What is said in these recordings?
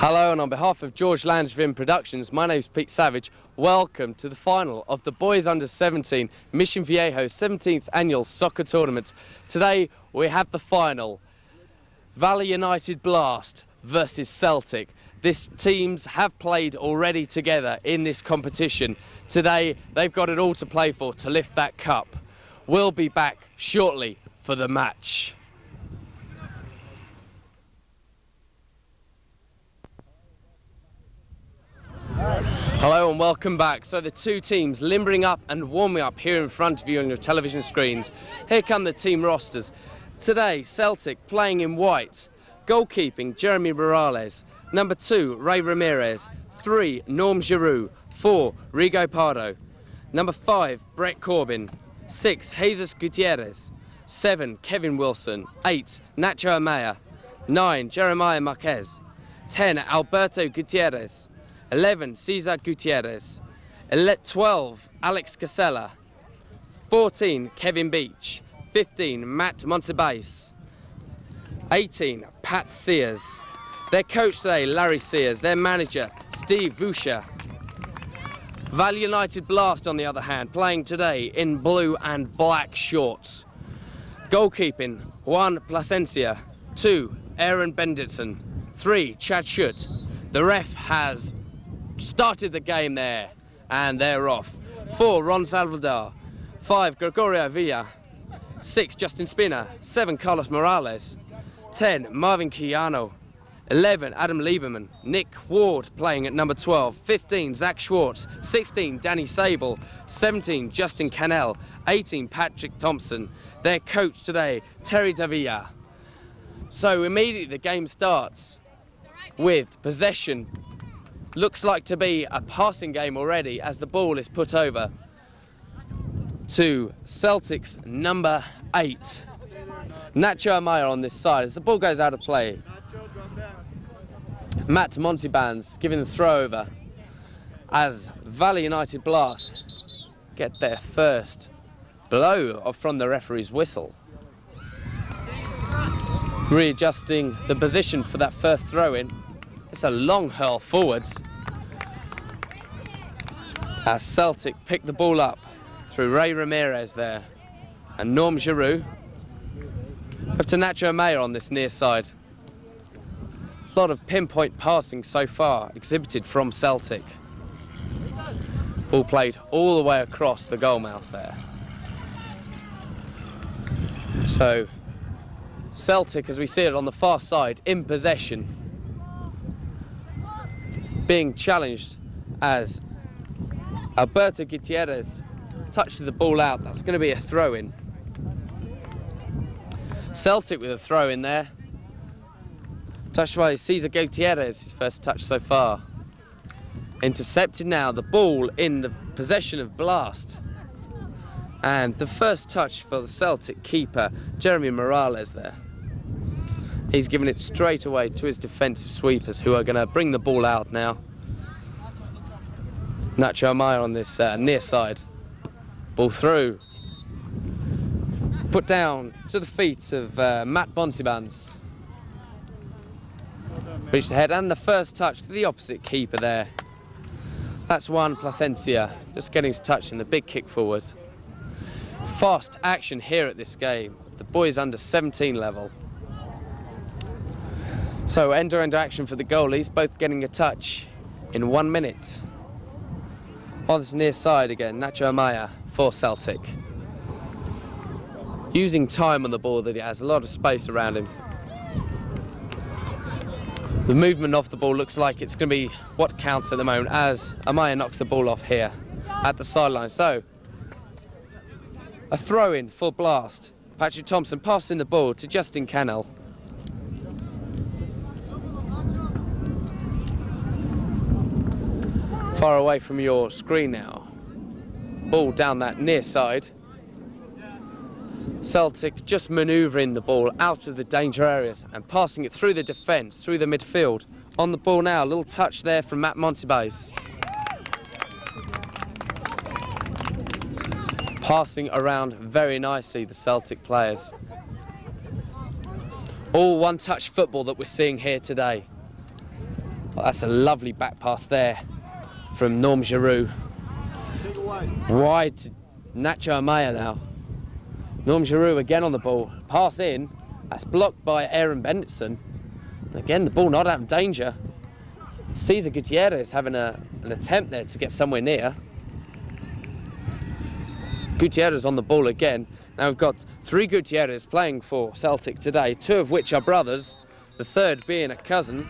Hello, and on behalf of George Landrivin Productions, my name is Pete Savage. Welcome to the final of the Boys Under 17 Mission Viejo's 17th Annual Soccer Tournament. Today we have the final, Valley United Blast versus Celtic. These teams have played already together in this competition. Today they've got it all to play for to lift that cup. We'll be back shortly for the match. Hello and welcome back. So the two teams limbering up and warming up here in front of you on your television screens. Here come the team rosters. Today, Celtic playing in white. Goalkeeping, Jeremy Morales. Number 2, Ray Ramirez. 3, Norm Giroux. 4, Rigo Pardo. Number 5, Brett Corbin. 6, Jesus Gutierrez. 7, Kevin Wilson. 8, Nacho Amaya. 9, Jeremiah Marquez. 10, Alberto Gutierrez. 11, Cesar Gutierrez. 12, Alex Casella. 14, Kevin Beach. 15, Matt Monsibais. 18, Pat Sears. Their coach today, Larry Sears. Their manager, Steve Vusha. Valley United Blast, on the other hand, playing today in blue and black shorts. Goalkeeping, Juan Plasencia. 2, Aaron Benditson. 3, Chad Schutt. The ref has started the game there, and they're off. 4, Ron Salvador. 5, Gregorio Villa. 6, Justin Spina. 7, Carlos Morales. 10, Marvin Quijano. 11, Adam Lieberman. Nick Ward playing at number 12. 15, Zach Schwartz. 16, Danny Sable. 17, Justin Cannell. 18, Patrick Thompson. Their coach today, Terry Davila. So immediately the game starts with possession. Looks like to be a passing game already as the ball is put over to Celtic's number 8. Nacho Amaya on this side as the ball goes out of play. Matt Monsibans giving the throw over as Valley United Blast get their first blow from the referee's whistle. Readjusting the position for that first throw-in. It's a long hurl forwards as Celtic pick the ball up through Ray Ramirez there and Norm Giroux. Up to Nacho Amaya on this near side. A lot of pinpoint passing so far exhibited from Celtic. Ball played all the way across the goal mouth there. So Celtic, as we see it on the far side, in possession, being challenged as Alberto Gutierrez touches the ball out. That's going to be a throw-in. Celtic with a throw-in there. Touched by Cesar Gutierrez, his first touch so far. Intercepted now, the ball in the possession of Blast. And the first touch for the Celtic keeper, Jeremy Morales there. He's given it straight away to his defensive sweepers, who are going to bring the ball out now. Nacho Amaya on this near side. Ball through. Put down to the feet of Matt Monsibans. Reached ahead, and the first touch for the opposite keeper there. That's Juan Plasencia, just getting his touch in the big kick forward. Fast action here at this game, the boys under 17 level. So end-to-end action for the goalies, both getting a touch in 1 minute. On this near side again, Nacho Amaya for Celtic. Using time on the ball that he has, a lot of space around him. The movement off the ball looks like it's going to be what counts at the moment as Amaya knocks the ball off here at the sideline. So, a throw-in for Blast. Patrick Thompson passing the ball to Justin Cannell. Far away from your screen now. Ball down that near side. Celtic just manoeuvring the ball out of the danger areas and passing it through the defence, through the midfield. On the ball now, a little touch there from Matt Monsibais. Passing around very nicely, the Celtic players. All one-touch football that we're seeing here today. Oh, that's a lovely back pass there from Norm Giroux. Wide to Nacho Amaya now. Norm Giroux again on the ball. Pass in. That's blocked by Aaron Benditson. Again, the ball not out of danger. Cesar Gutierrez having an attempt there to get somewhere near. Gutierrez on the ball again. Now we've got 3 Gutierrez playing for Celtic today, 2 of which are brothers, the third being a cousin.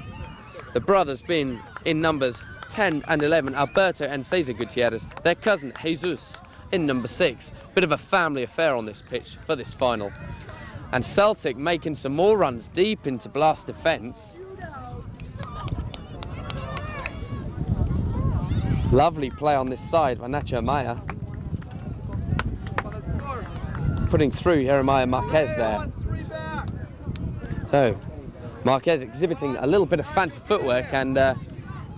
The brothers being in numbers 10 and 11, Alberto and Cesar Gutierrez. Their cousin, Jesus, in number 6. Bit of a family affair on this pitch for this final. And Celtic making some more runs deep into Blast defence. Lovely play on this side by Nacho Amaya. Putting through Jeremiah Marquez there. So, Marquez exhibiting a little bit of fancy footwork and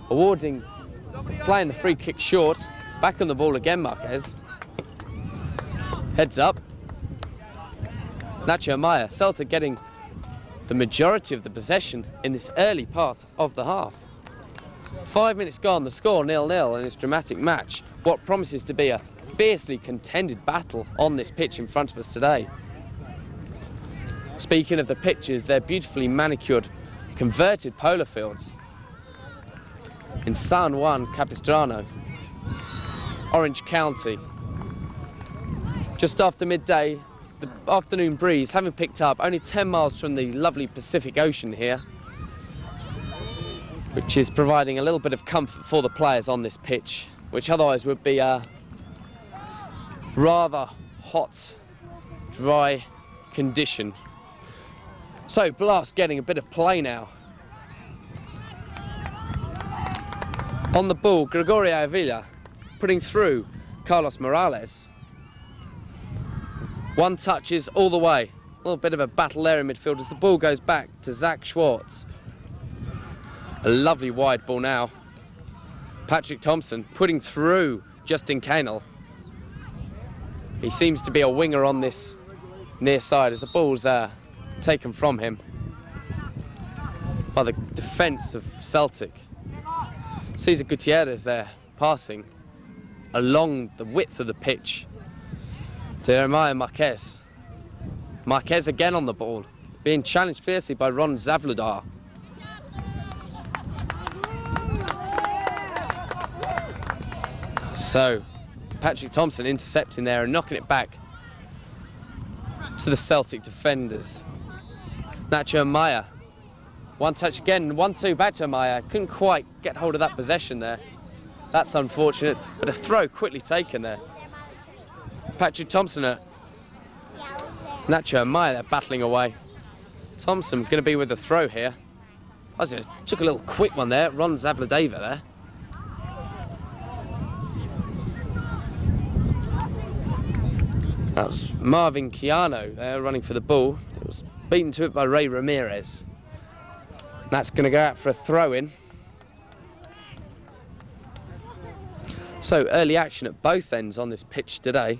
playing the free kick short. Back on the ball again, Marquez. Heads up. Nacho Amaya, Celtic getting the majority of the possession in this early part of the half. 5 minutes gone, the score 0-0 in this dramatic match. What promises to be a fiercely contended battle on this pitch in front of us today. Speaking of the pitches, they're beautifully manicured, converted polo fields in San Juan Capistrano, Orange County. Just after midday, the afternoon breeze having picked up only 10 miles from the lovely Pacific Ocean here, which is providing a little bit of comfort for the players on this pitch, which otherwise would be a rather hot, dry condition. So Blast getting a bit of play now. On the ball, Gregorio Avila putting through Carlos Morales. One touches all the way. A little bit of a battle there in midfield as the ball goes back to Zach Schwartz. A lovely wide ball now. Patrick Thompson putting through Justin Canel. He seems to be a winger on this near side as the ball's taken from him by the defence of Celtic. Cesar Gutierrez there passing along the width of the pitch to Jeremiah Marquez. Marquez again on the ball, being challenged fiercely by Ron Zavludar. So, Patrick Thompson intercepting there and knocking it back to the Celtic defenders. Nacho Amaya, one touch again, 1-2 back to Amaya. Couldn't quite get hold of that possession there. That's unfortunate, but a throw quickly taken there. Patrick Thompson, Nacho Amaya, they're battling away. Thompson going to be with the throw here. Took a little quick one there, Ron Zavladeva there. That was Marvin Chiano there running for the ball. It was beaten to it by Ray Ramirez. That's going to go out for a throw-in. So early action at both ends on this pitch today.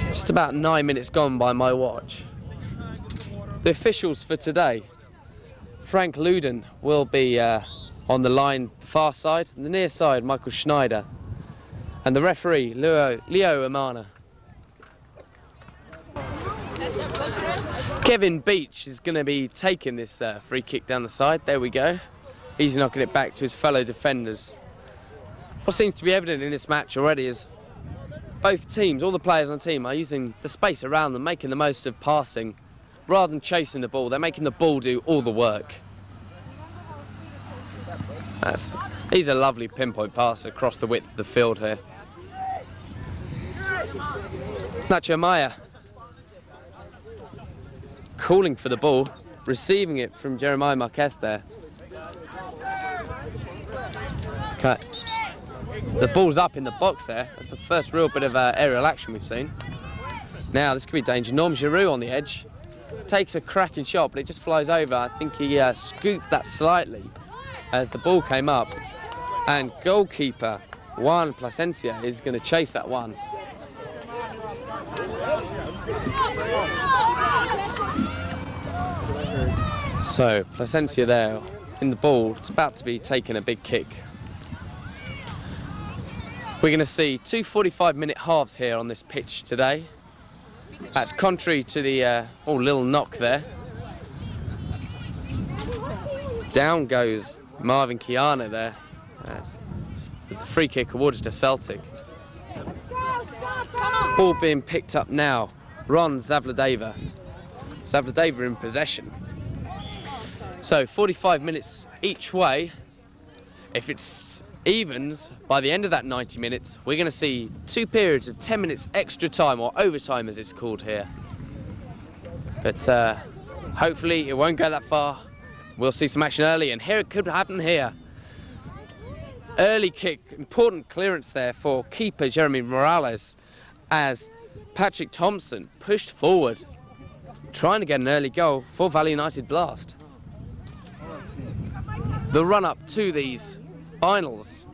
Just about 9 minutes gone by my watch. The officials for today. Frank Luden will be on the line, the far side, and the near side, Michael Schneider. And the referee, Leo Amana. Kevin Beach is going to be taking this free kick down the side. There we go. He's knocking it back to his fellow defenders. What seems to be evident in this match already is both teams, all the players on the team, are using the space around them, making the most of passing. Rather than chasing the ball, they're making the ball do all the work. He's a lovely pinpoint pass across the width of the field here. Nacho Amaya calling for the ball, receiving it from Jeremiah Marquez there. Okay. The ball's up in the box there. That's the first real bit of aerial action we've seen. Now this could be danger. Norm Giroux on the edge. Takes a cracking shot, but it just flies over. I think he scooped that slightly as the ball came up. And goalkeeper Juan Plasencia is going to chase that one. So Placencia there in the ball. It's about to be taking a big kick. We're going to see two 45-minute halves here on this pitch today. That's contrary to the little knock there. Down goes Marvin Chiano there. That's the free kick awarded to Celtic. Ball being picked up now. Ron Zavladeva. Zavladeva in possession. So 45 minutes each way. If it's evens, by the end of that 90 minutes, we're going to see two periods of 10 minutes extra time, or overtime as it's called here. But hopefully it won't go that far. We'll see some action early, and here it could happen here. Early kick, important clearance there for keeper Jeremy Morales as Patrick Thompson pushed forward, trying to get an early goal for Valley United Blast. The run-up to these finals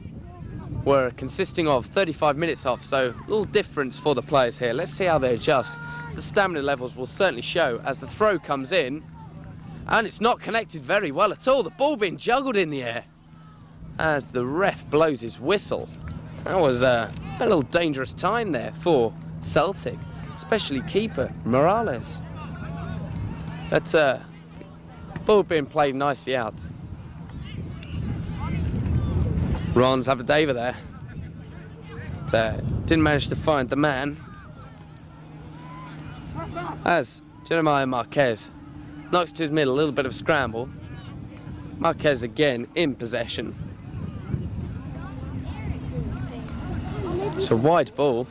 were consisting of 35 minutes off, so a little difference for the players here. Let's see how they adjust. The stamina levels will certainly show as the throw comes in, and it's not connected very well at all. The ball being juggled in the air as the ref blows his whistle. That was a little dangerous time there for Celtic, especially keeper Morales. But ball being played nicely out. Ron Zavadeva there. Didn't manage to find the man. As Jeremiah Marquez knocks to his middle, a little bit of scramble. Marquez again in possession. It's a wide ball.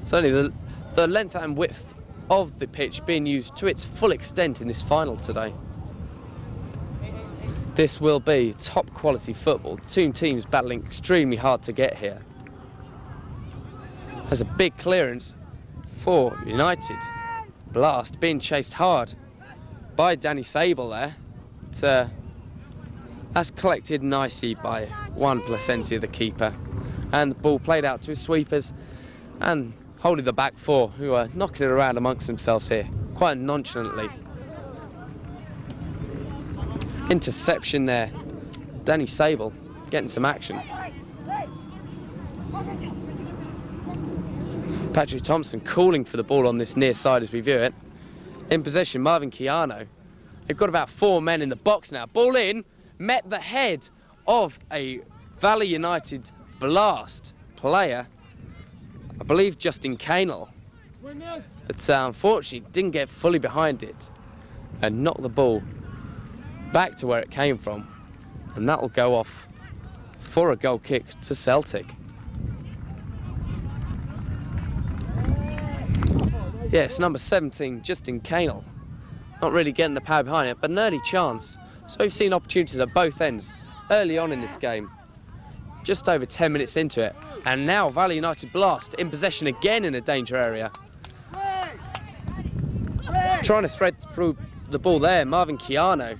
Certainly the length and width of the pitch being used to its full extent in this final today. This will be top quality football. Two teams battling extremely hard to get here. There's a big clearance for United. Blast being chased hard by Danny Sable there. That's collected nicely by Juan Placencia, the keeper. And the ball played out to his sweepers and holding the back four, who are knocking it around amongst themselves here quite nonchalantly. Interception there. Danny Sable getting some action. Patrick Thompson calling for the ball on this near side as we view it. In possession, Marvin Chiano. They've got about four men in the box now. Ball in, met the head of a Valley United Blast player, I believe Justin Canel. But unfortunately didn't get fully behind it and knocked the ball back to where it came from, and that will go off for a goal kick to Celtic. Yes, number 17, Justin Canel, not really getting the power behind it, but an early chance. So we've seen opportunities at both ends early on in this game, just over 10 minutes into it, and now Valley United Blast in possession again in a danger area. Trying to thread through the ball there, Marvin Chiano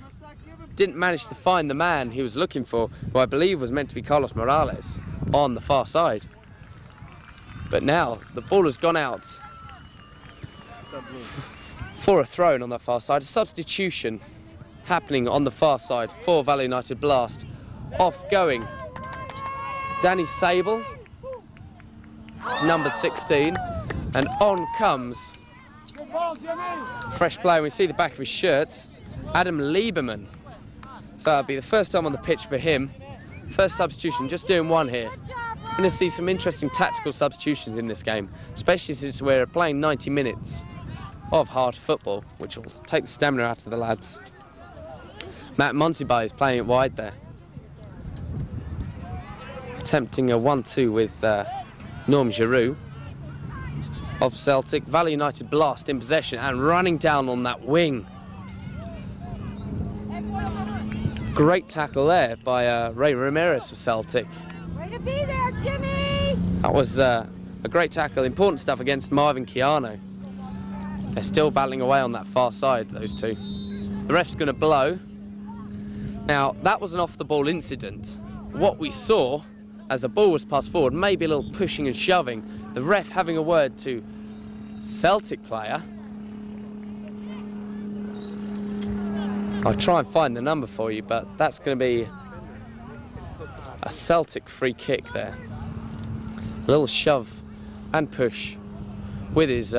didn't manage to find the man he was looking for, who I believe was meant to be Carlos Morales, on the far side. But now the ball has gone out for a throw-in on that far side. A substitution happening on the far side for Valley United Blast. Off going Danny Sable, number 16, and on comes fresh player. We see the back of his shirt, Adam Lieberman. So that'll be the first time on the pitch for him. First substitution, just doing one here. We're going to see some interesting tactical substitutions in this game, especially since we're playing 90 minutes of hard football, which will take the stamina out of the lads. Matt Montebai is playing it wide there, attempting a 1-2 with Norm Giroux of Celtic. Valley United Blast in possession and running down on that wing. Great tackle there by Ray Ramirez for Celtic. Way to be there, Jimmy! That was a great tackle. Important stuff against Marvin Chiano. They're still battling away on that far side, those two. The ref's going to blow. Now, that was an off-the-ball incident. What we saw as the ball was passed forward, maybe a little pushing and shoving, the ref having a word to Celtic player. I'll try and find the number for you, but that's going to be a Celtic free kick there. A little shove and push with his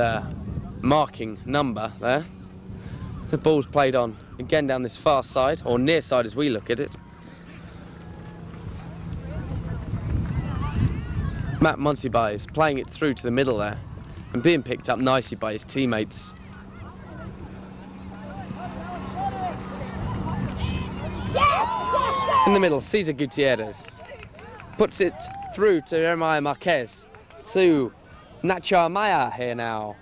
marking number there. The ball's played on again down this far side, or near side as we look at it. Matt Monsibai is playing it through to the middle there and being picked up nicely by his teammates. In the middle, Cesar Gutierrez puts it through to Jeremiah Marquez, to Nacho Amaya here now.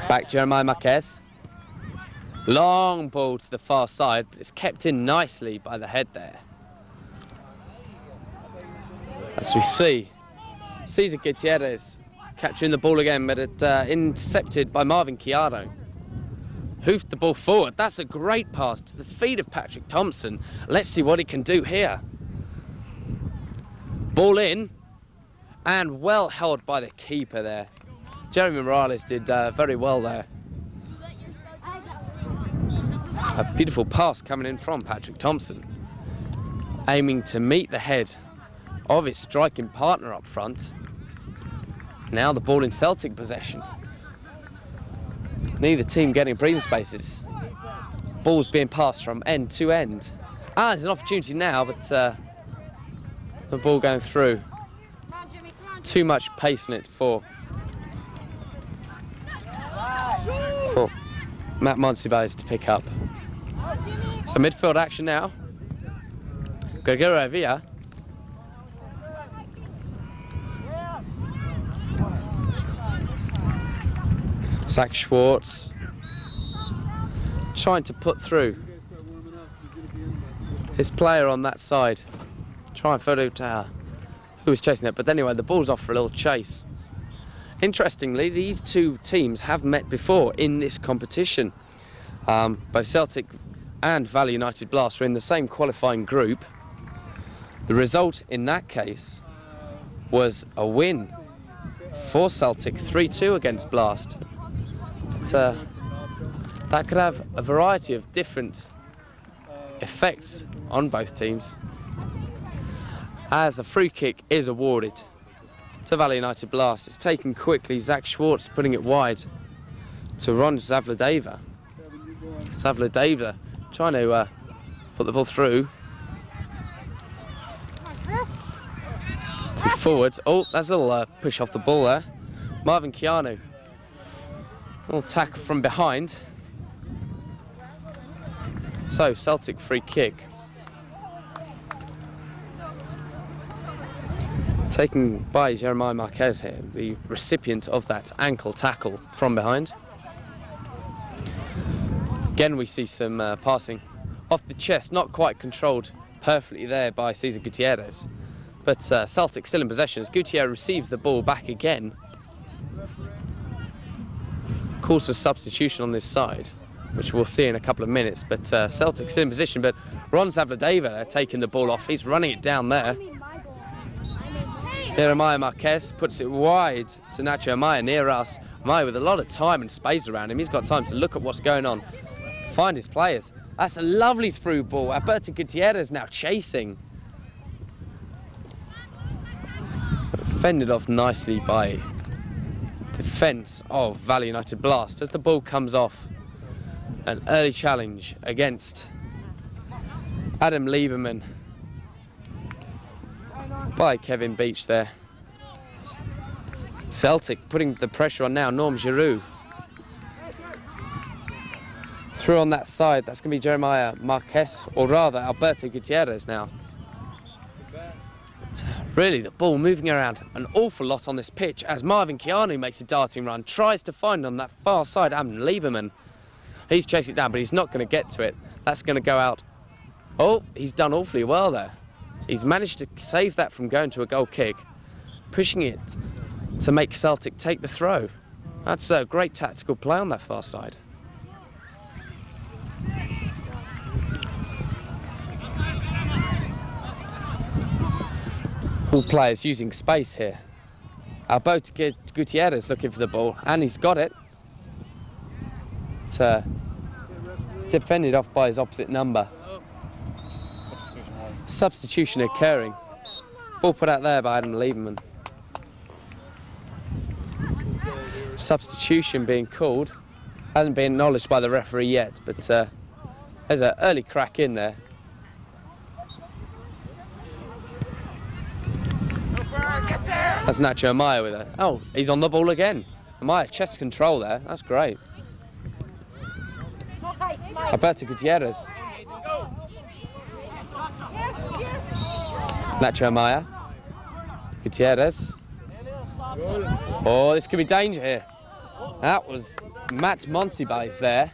Back Jeremiah Marquez. Long ball to the far side, but it's kept in nicely by the head there. As we see, Cesar Gutierrez capturing the ball again, but it intercepted by Marvin Chiaro. Hoofed the ball forward. That's a great pass to the feet of Patrick Thompson. Let's see what he can do here. Ball in, and well held by the keeper there. Jeremy Morales did very well there. A beautiful pass coming in from Patrick Thompson, aiming to meet the head of his striking partner up front. Now the ball in Celtic possession. Neither team getting breathing spaces. Ball's being passed from end to end. There's an opportunity now, but the ball going through. Too much pace in it for Matt Monsibai to pick up. So midfield action now. Gregorio Villa. Zach Schwartz trying to put through his player on that side. Try and find out who was chasing it, but anyway, the ball's off for a little chase. Interestingly, these two teams have met before in this competition. Both Celtic and Valley United Blast were in the same qualifying group. The result in that case was a win for Celtic, 3-2 against Blast. But that could have a variety of different effects on both teams, as a free kick is awarded to Valley United Blast. It's taken quickly. Zach Schwartz putting it wide to Ron Zavladeva. Zavladeva trying to put the ball through to forwards. Oh, that's a little push off the ball there. Marvin Chiano. Little tackle from behind. So, Celtic free kick. Taken by Jeremiah Marquez here, the recipient of that ankle tackle from behind. Again, we see some passing off the chest, not quite controlled perfectly there by Cesar Gutierrez. But Celtic still in possession as Gutierrez receives the ball back again. Calls for substitution on this side, which we'll see in a couple of minutes. But Celtic still in position, but Ron Zavladeva taking the ball off. He's running it down there. Jeremiah Marquez puts it wide to Nacho Amaya near us. Amaya with a lot of time and space around him. He's got time to look at what's going on, find his players. That's a lovely through ball. Alberto Gutierrez now chasing. Fended off nicely by defence of Valley United Blast as the ball comes off. An early challenge against Adam Lieberman by Kevin Beach there. Celtic putting the pressure on now. Norm Giroux through on that side. That's going to be Jeremiah Marquez, or rather Alberto Gutierrez now. But really, the ball moving around an awful lot on this pitch as Marvin Chiano makes a darting run, tries to find on that far side Adam Lieberman. He's chasing it down, but he's not going to get to it. That's going to go out. Oh, he's done awfully well there. He's managed to save that from going to a goal kick, pushing it to make Celtic take the throw. That's a great tactical play on that far side. All players using space here. Alberto Gutierrez looking for the ball, and he's got it. but it's defended off by his opposite number. Substitution occurring. Ball put out there by Adam Lieberman. Substitution being called. Hasn't been acknowledged by the referee yet, but there's an early crack in there. That's Nacho Amaya with it. Oh, he's on the ball again. Amaya, chest control there. That's great. Alberto Gutierrez. Nacho Amaya. Gutierrez. Oh, this could be danger here. That was Matt Monsibais there,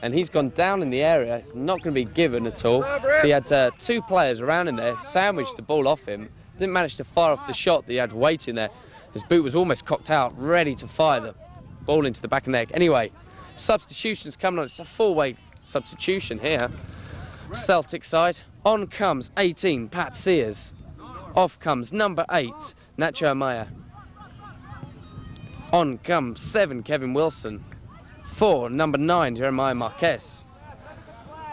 and he's gone down in the area. It's not going to be given at all. He had two players around him there, sandwiched the ball off him. Didn't manage to fire off the shot that he had waiting there. His boot was almost cocked out, ready to fire the ball into the back of the neck. Anyway, substitutions coming on. It's a four-way substitution here. Celtic side. On comes 18, Pat Sears. Off comes number 8, Nacho Amaya. On comes 7, Kevin Wilson. 4, number 9, Jeremiah Marquez.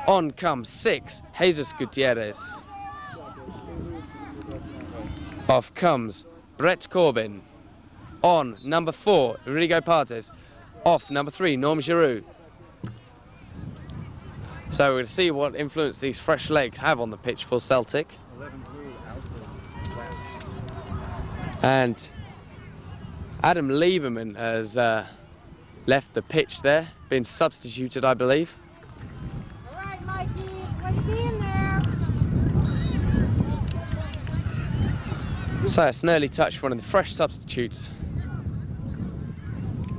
On comes 6, Jesus Gutierrez. Off comes Brett Corbin. On number 4, Rodrigo Partes. Off number 3, Norm Giroux. So we're going to see what influence these fresh legs have on the pitch for Celtic. And Adam Lieberman has left the pitch there, been substituted, I believe. All right, Mikey, it's going to be in there. So it's an early touch for one of the fresh substitutes.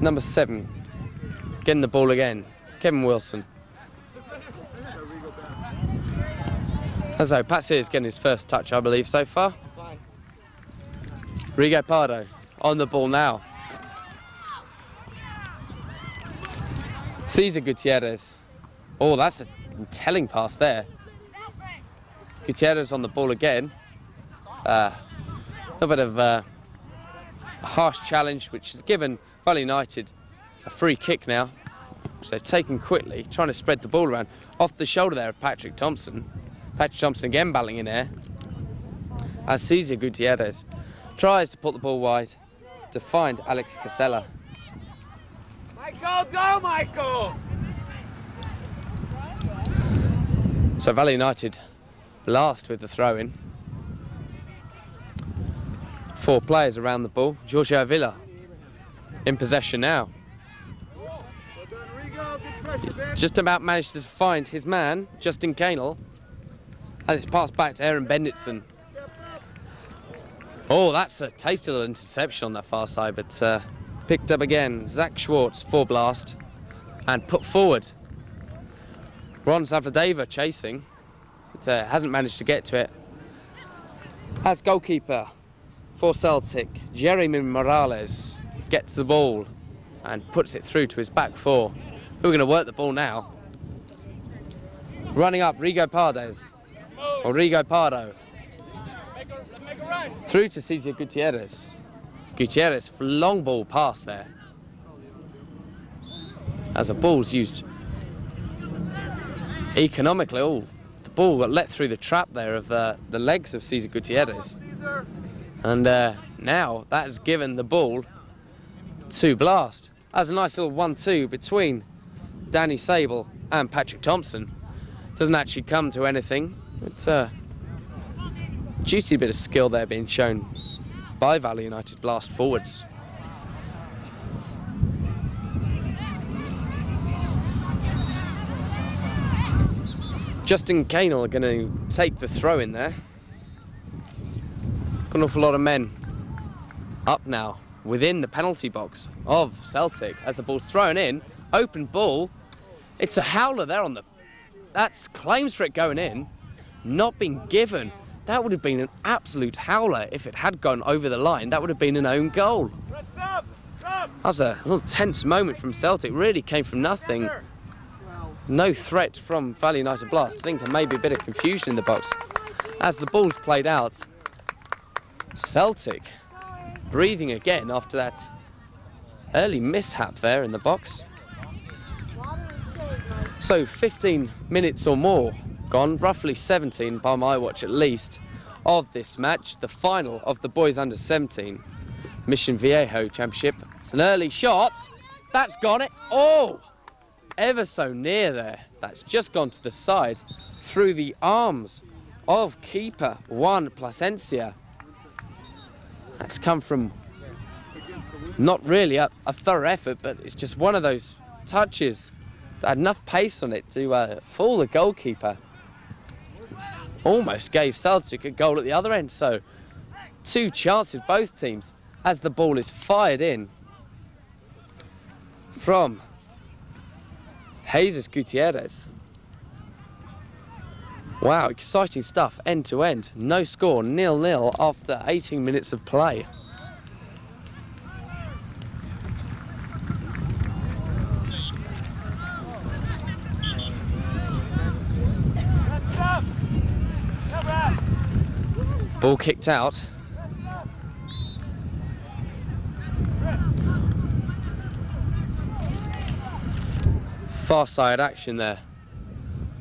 Number 7, getting the ball again, Kevin Wilson. As though Pat Sears getting his first touch, I believe, so far. Rigo Pardo on the ball now. Cesar Gutierrez. Oh, that's a telling pass there. Gutierrez on the ball again. A bit of a harsh challenge, which has given Valley United a free kick now, which they've taken quickly, trying to spread the ball around. Off the shoulder there of Patrick Thompson. Patrick Thompson again battling in air. As Cesar Gutierrez tries to put the ball wide to find Alex Casella. Michael, go, Michael! So Valley United blast with the throw-in. 4 players around the ball. Giorgio Villa in possession now. Just about managed to find his man, Justin Canel, as it's passed back to Aaron Benditson. Oh, that's a tasty little interception on that far side, but picked up again. Zach Schwartz for blast and put forward. Ron Zavadeva chasing. It hasn't managed to get to it. As goalkeeper for Celtic, Jeremy Morales gets the ball and puts it through to his back 4. Who are going to work the ball now? Running up, Rigo Pardes. Or Rigo Pardo. Make a run. Through to Cesar Gutierrez. Gutierrez, long ball pass there. As the ball's used economically. Oh, the ball got let through the trap there of the legs of Cesar Gutierrez. And now that has given the ball to Blast. That's a nice little 1-2 between Danny Sable and Patrick Thompson. Doesn't actually come to anything. It's a juicy bit of skill there being shown by Valley United Blast forwards. Justin Canel are going to take the throw in there. Got an awful lot of men up now within the penalty box of Celtic as the ball's thrown in. Open ball. It's a howler there on the... That's claims for it going in. Not been given. That would have been an absolute howler if it had gone over the line. That would have been an own goal. That was a little tense moment from Celtic. Really came from nothing. No threat from Valley United Blast. I think there may be a bit of confusion in the box. As the ball's played out, Celtic breathing again after that early mishap there in the box. So 15 minutes or more gone, roughly 17 by my watch at least, of this match, the final of the boys under 17 Mission Viejo Championship. It's an early shot. That's gone it. Oh, ever so near there. That's just gone to the side through the arms of keeper Juan Plasencia. That's come from not really a thorough effort, but it's just one of those touches that had enough pace on it to fool the goalkeeper. Almost gave Celtic a goal at the other end, so 2 chances both teams as the ball is fired in from Jesus Gutierrez. Wow, exciting stuff end to end. No score, 0-0 after 18 minutes of play. Ball kicked out. Far side action there.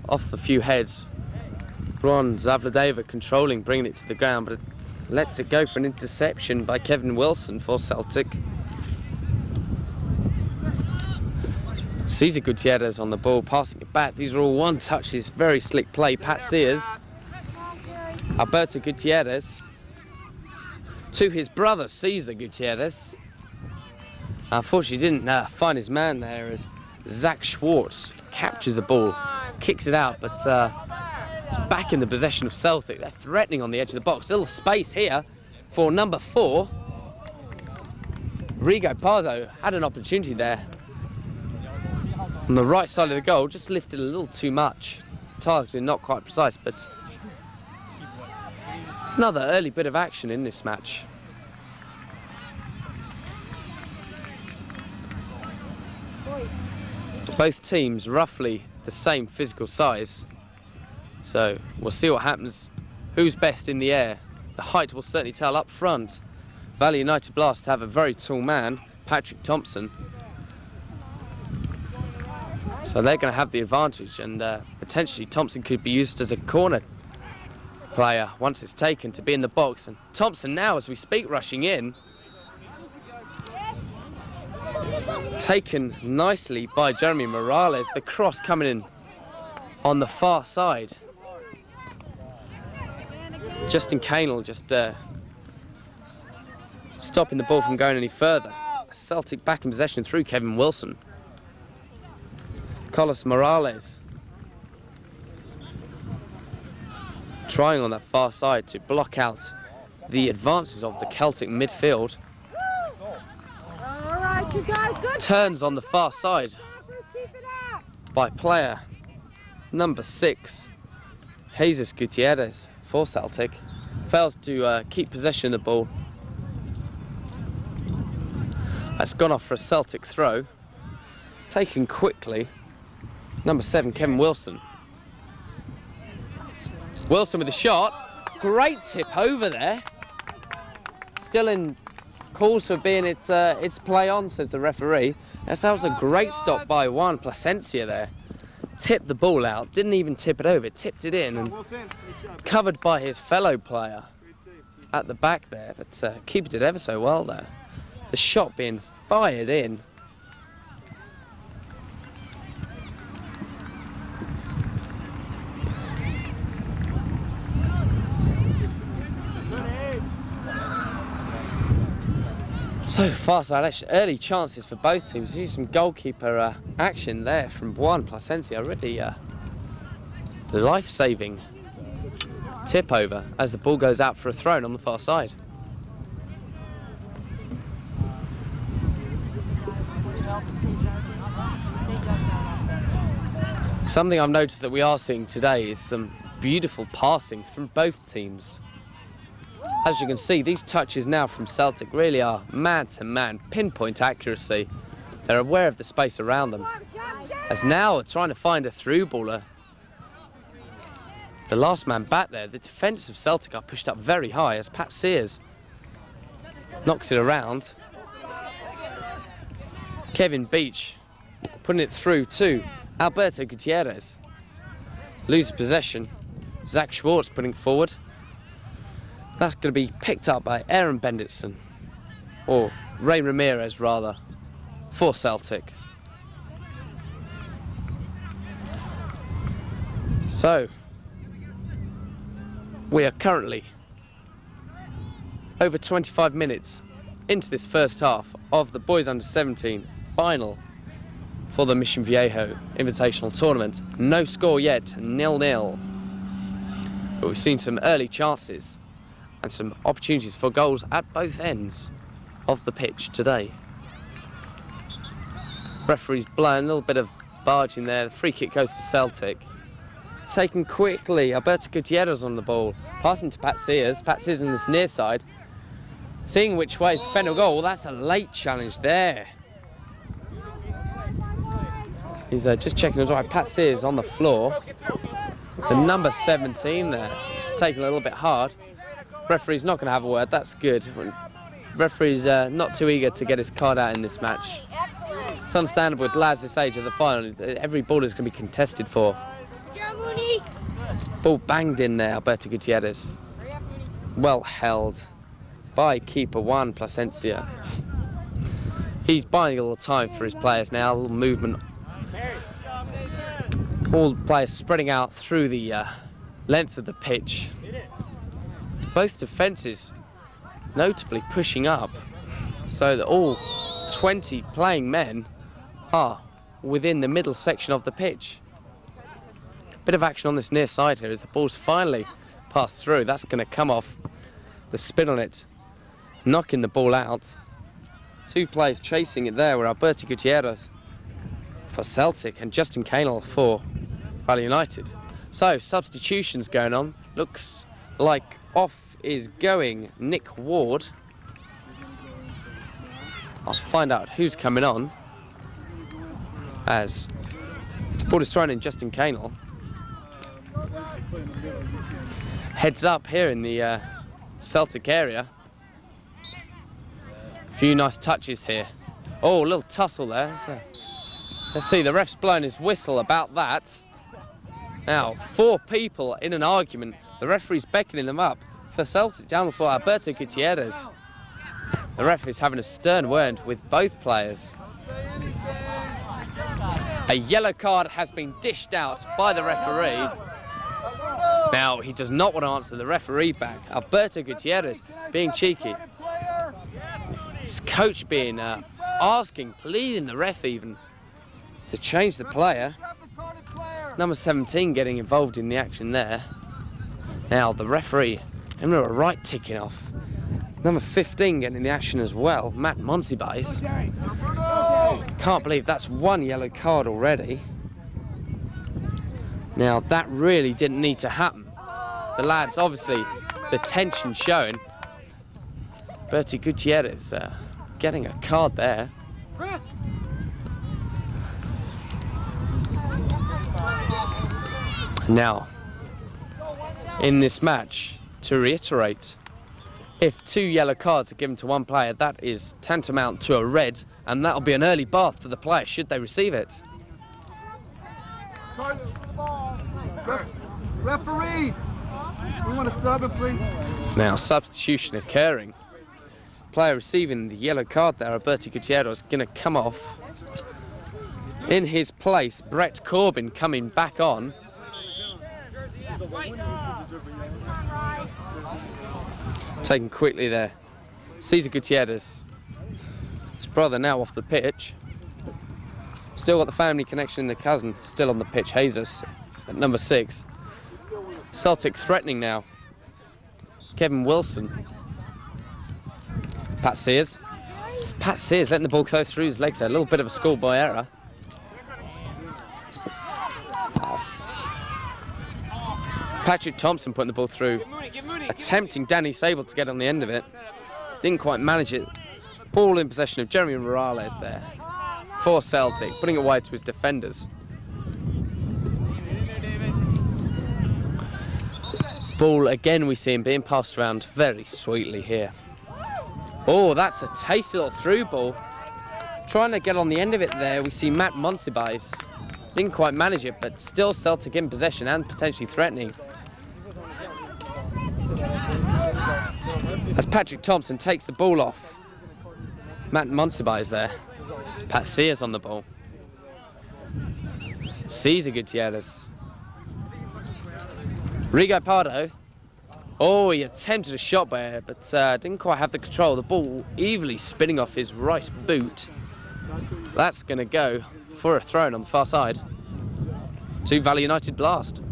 Off a few heads. Ron Zavladeva controlling, bringing it to the ground, but it lets it go for an interception by Kevin Wilson for Celtic. Cesar Gutierrez on the ball, passing it back. These are all one touches, very slick play. Pat Sears. Alberto Gutierrez to his brother Cesar Gutierrez. Unfortunately didn't find his man there as Zach Schwartz captures the ball, kicks it out, but it's back in the possession of Celtic. They're threatening on the edge of the box. Little space here for number 4. Rigo Pardo had an opportunity there on the right side of the goal, just lifted a little too much. Targeted, not quite precise, but another early bit of action in this match. Both teams roughly the same physical size, so we'll see what happens. Who's best in the air? The height will certainly tell up front. Valley United Blast have a very tall man, Patrick Thompson, so they're going to have the advantage, and potentially Thompson could be used as a corner player once it's taken to be in the box. And Thompson now, as we speak, rushing in. Taken nicely by Jeremy Morales. The cross coming in on the far side. Justin Canel just stopping the ball from going any further. Celtic back in possession through Kevin Wilson. Carlos Morales trying on that far side to block out the advances of the Celtic midfield. All right, you guys, good. Turns on the far side by player number 6, Jesus Gutierrez for Celtic. Fails to keep possession of the ball. That's gone off for a Celtic throw. Taken quickly. Number 7, Kevin Wilson. Wilson with a shot. Great tip over there. Still in calls for being it's play on, says the referee. Yes, that was a great stop by Juan Plasencia there. Tipped the ball out, didn't even tip it over, tipped it in, and covered by his fellow player at the back there, but kept it ever so well there. The shot being fired in. So far side action, early chances for both teams. See some goalkeeper action there from Juan Plasencia. Really life-saving tip over as the ball goes out for a throw on the far side. Something I've noticed that we are seeing today is some beautiful passing from both teams. As you can see, these touches now from Celtic really are man-to-man, pinpoint accuracy. They're aware of the space around them. As now trying to find a through baller. The last man back there, the defence of Celtic are pushed up very high as Pat Sears knocks it around. Kevin Beach putting it through to Alberto Gutierrez loses possession. Zach Schwartz putting forward. That's going to be picked up by Aaron Benditson, or Ray Ramirez rather, for Celtic. So, we are currently over 25 minutes into this first half of the Boys Under 17 final for the Mission Viejo Invitational Tournament. No score yet, 0-0. But we've seen some early chances and some opportunities for goals at both ends of the pitch today. Referee's blown, a little bit of barging there. The free kick goes to Celtic. Taken quickly, Alberto Gutierrez on the ball. Passing to Pat Sears. Pat Sears on this near side. Seeing which way is defender goal. Well, that's a late challenge there. He's just checking his right. Pat Sears on the floor. The number 17 there. It's taken a little bit hard. Referee's not going to have a word. That's good. Referee's not too eager to get his card out in this match. It's understandable with lads this age of the final. Every ball is going to be contested for. Ball banged in there, Alberto Gutierrez. Well held by keeper Juan Plasencia. He's buying a little time for his players now, a little movement. All the players spreading out through the length of the pitch. Both defences notably pushing up so that all 20 playing men are within the middle section of the pitch. Bit of action on this near side here as the ball's finally passed through. That's going to come off the spin on it, knocking the ball out. Two players chasing it there were Alberto Gutierrez for Celtic and Justin Canel for Valley United. So substitutions going on. Looks like off is going Nick Ward. I'll find out who's coming on as the ball is thrown in Justin Canel. Heads up here in the Celtic area. A few nice touches here. Oh, a little tussle there. So, let's see, the ref's blown his whistle about that. Now, 4 people in an argument. The referee's beckoning them up for Celtic down for Alberto Gutierrez. The referee's having a stern word with both players. A yellow card has been dished out by the referee. Now, he does not want to answer the referee back. Alberto Gutierrez being cheeky. His coach being asking, pleading the ref even to change the player. Number 17 getting involved in the action there. Now, the referee, having a right ticking off. Number 15 getting in the action as well, Matt Monsibais. Can't believe that's 1 yellow card already. Now, that really didn't need to happen. The lads, obviously, the tension showing. Bertie Gutierrez getting a card there. Now, in this match, to reiterate, if 2 yellow cards are given to one player, that is tantamount to a red, and that'll be an early bath for the player should they receive it. Referee! We want to sub it, please. Now, substitution occurring. Player receiving the yellow card there, Alberto Gutierrez, going to come off. In his place, Brett Corbin coming back on. Taken quickly there. Cesar Gutierrez. His brother now off the pitch. Still got the family connection, the cousin still on the pitch, Jesus, at number 6. Celtic threatening now. Kevin Wilson. Pat Sears. Pat Sears letting the ball go through his legs there. A little bit of a schoolboy error. Patrick Thompson putting the ball through. Attempting Danny Sable to get on the end of it. Didn't quite manage it. Ball in possession of Jeremy Morales there. For Celtic, putting it wide to his defenders. Ball again, we see him being passed around very sweetly here. Oh, that's a tasty little through ball. Trying to get on the end of it there, we see Matt Monsibais Didn't quite manage it, but still Celtic in possession and potentially threatening. As Patrick Thompson takes the ball off. Matt Monsibai is there. Pat Sears on the ball. Cesar Gutierrez. Rigo Pardo. Oh, he attempted a shot by it, but didn't quite have the control. The ball evilly spinning off his right boot. That's going to go for a throw-in on the far side to Valley United Blast.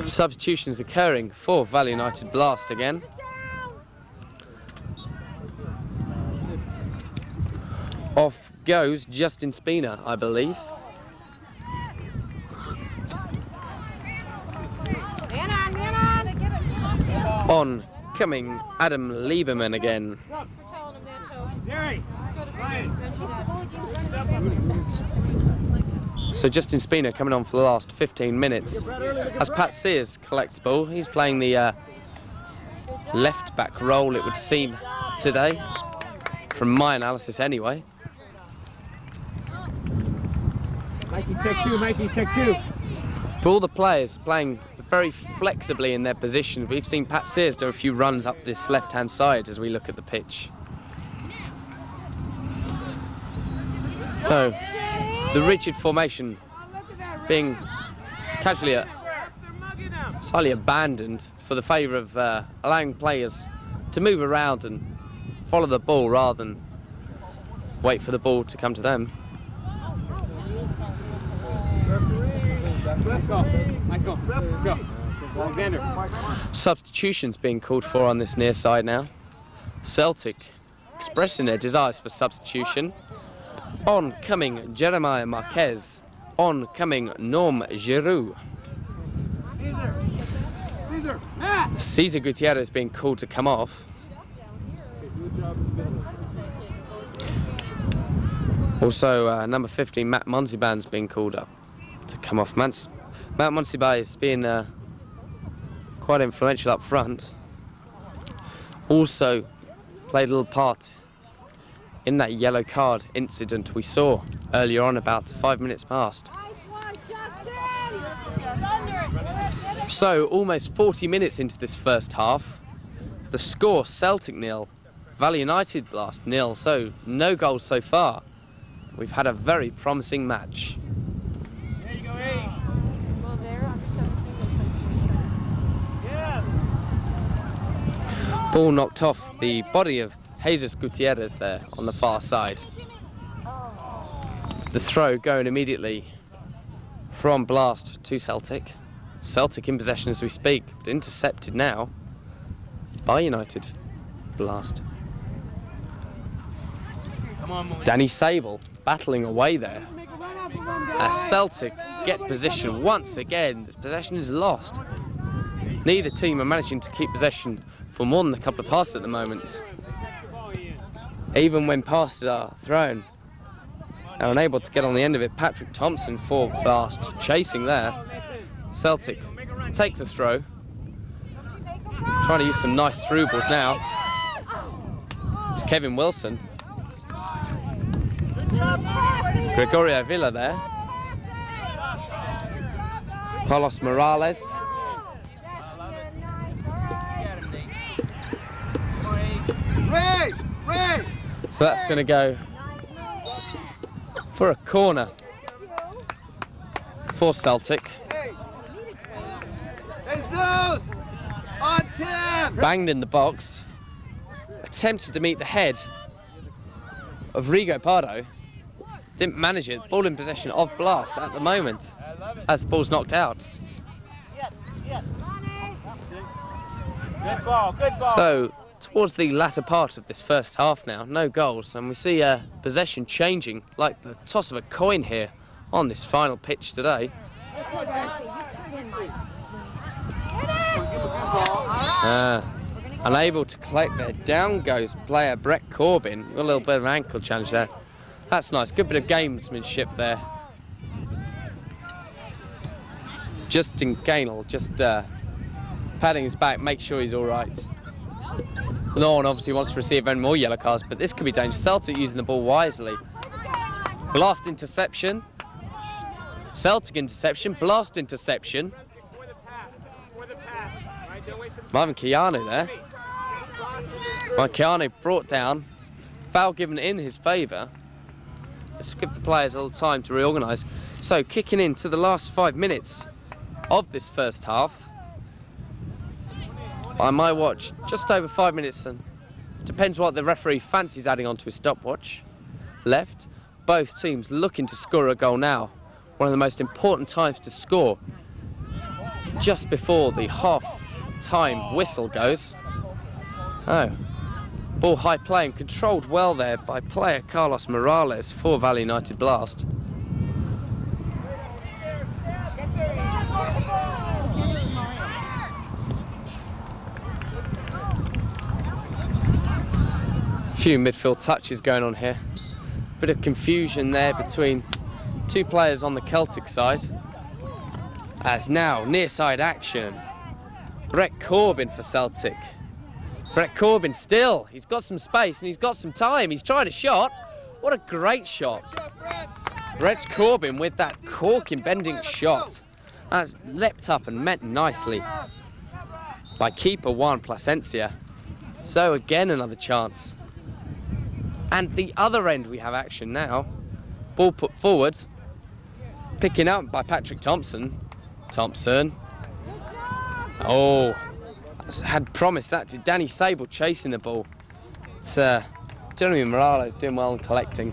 Substitutions occurring for Valley United Blast again. Off goes Justin Spina, I believe. On coming Adam Lieberman again. So Justin Spina coming on for the last 15 minutes. As Pat Sears collects ball, he's playing the left back role, it would seem, today, from my analysis anyway. Mikey, check two, Mikey, check two. But all the players playing very flexibly in their position. We've seen Pat Sears do a few runs up this left-hand side as we look at the pitch. So, the rigid formation being casually slightly abandoned for the favour of allowing players to move around and follow the ball rather than wait for the ball to come to them. Let's go, Michael, let's go. Alexander. Substitutions being called for on this near side now. Celtic expressing their desires for substitution. On coming Jeremiah Marquez. On coming Norm Giroux. Cesar Gutierrez being called to come off. Also, number 15, Matt Monsiban's being called up to come off. Matt Monsibai has been quite influential up front. Also played a little part in that yellow card incident we saw earlier on, about 5 minutes past. So almost 40 minutes into this first half. The score, Celtic 0, Valley United Blast 0, so no goals so far. We've had a very promising match. There you go, hey. Ball knocked off the body of Jesus Gutierrez there on the far side. The throw going immediately from Blast to Celtic. Celtic in possession as we speak, but intercepted now by United Blast. Come on, Danny Sable battling away there. As Celtic get position once again, the possession is lost. Neither team are managing to keep possession for more than a couple of passes at the moment. Even when passes are thrown, they're unable to get on the end of it. Patrick Thompson for Blast chasing there. Celtic take the throw. Trying to use some nice through balls now. It's Kevin Wilson. Gregorio Villa there. Carlos Morales. So that's going to go for a corner for Celtic. Banged in the box. Attempted to meet the head of Rigo Pardo. Didn't manage it. Ball in possession of Blast at the moment as the ball's knocked out. Good ball, good ball. So towards the latter part of this first half now, no goals, and we see possession changing like the toss of a coin here on this final pitch today. Unable to collect there. Down goes player Brett Corbin. A little bit of an ankle challenge there. That's nice. Good bit of gamesmanship there. Justin Gainell just patting his back, make sure he's all right. No one obviously wants to receive any more yellow cards, but this could be dangerous. Celtic using the ball wisely. Blast interception. Celtic interception. Blast interception. Marvin Keanu there. Keanu brought down. Foul given in his favour. Let's give the players a little time to reorganise. So kicking into the last 5 minutes of this first half. By my watch, just over 5 minutes, and depends what the referee fancies adding onto his stopwatch. Left. Both teams looking to score a goal now. One of the most important times to score. Just before the half-time whistle goes. Oh. Ball high play and controlled well there by player Carlos Morales for Valley United Blast. Few midfield touches going on here. Bit of confusion there between two players on the Celtic side. As now, near side action. Brett Corbin for Celtic. Brett Corbin still, he's got some space and he's got some time. He's trying a shot. What a great shot. Brett Corbin with that corking bending shot. That's leapt up and met nicely by keeper Juan Plasencia. So again, another chance. And the other end we have action now. Ball put forward. Picking up by Patrick Thompson. Oh, had promised that to Danny Sable chasing the ball. It's Jeremy Morales doing well and collecting.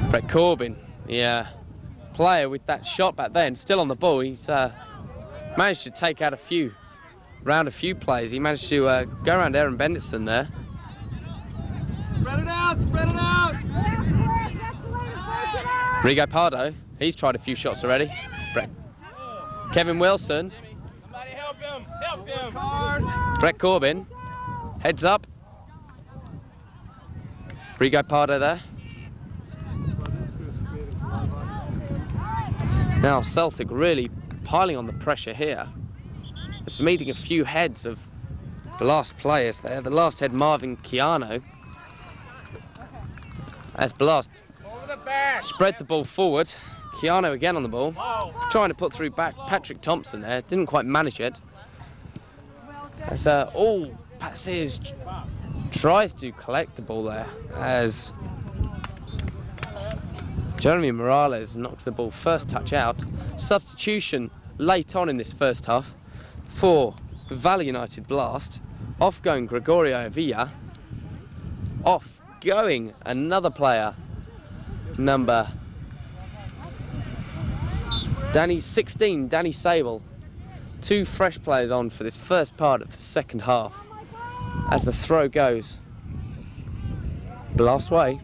Brett Corbin, the player with that shot back then, still on the ball. He's managed to take out a few players. He managed to go around Aaron Benditson there. Spread it out, spread it out! Rigo Pardo, he's tried a few shots already. Kevin Wilson. Somebody help him! Help him! Brett Corbin, heads up. Rigo Pardo there. Now Celtic really piling on the pressure here. It's meeting a few heads of the last players there. The last head, Marvin Keanu. As Blast spread the ball forward. Keanu again on the ball. Trying to put through back Patrick Thompson there. Didn't quite manage it. As Pat Sears tries to collect the ball there. As Jeremy Morales knocks the ball first touch out. Substitution late on in this first half for Valley United Blast. Off going Gregorio Villa. Off going another player, number 16, Danny Sable. Two fresh players on for this first part of the second half. As the throw goes. Blast way.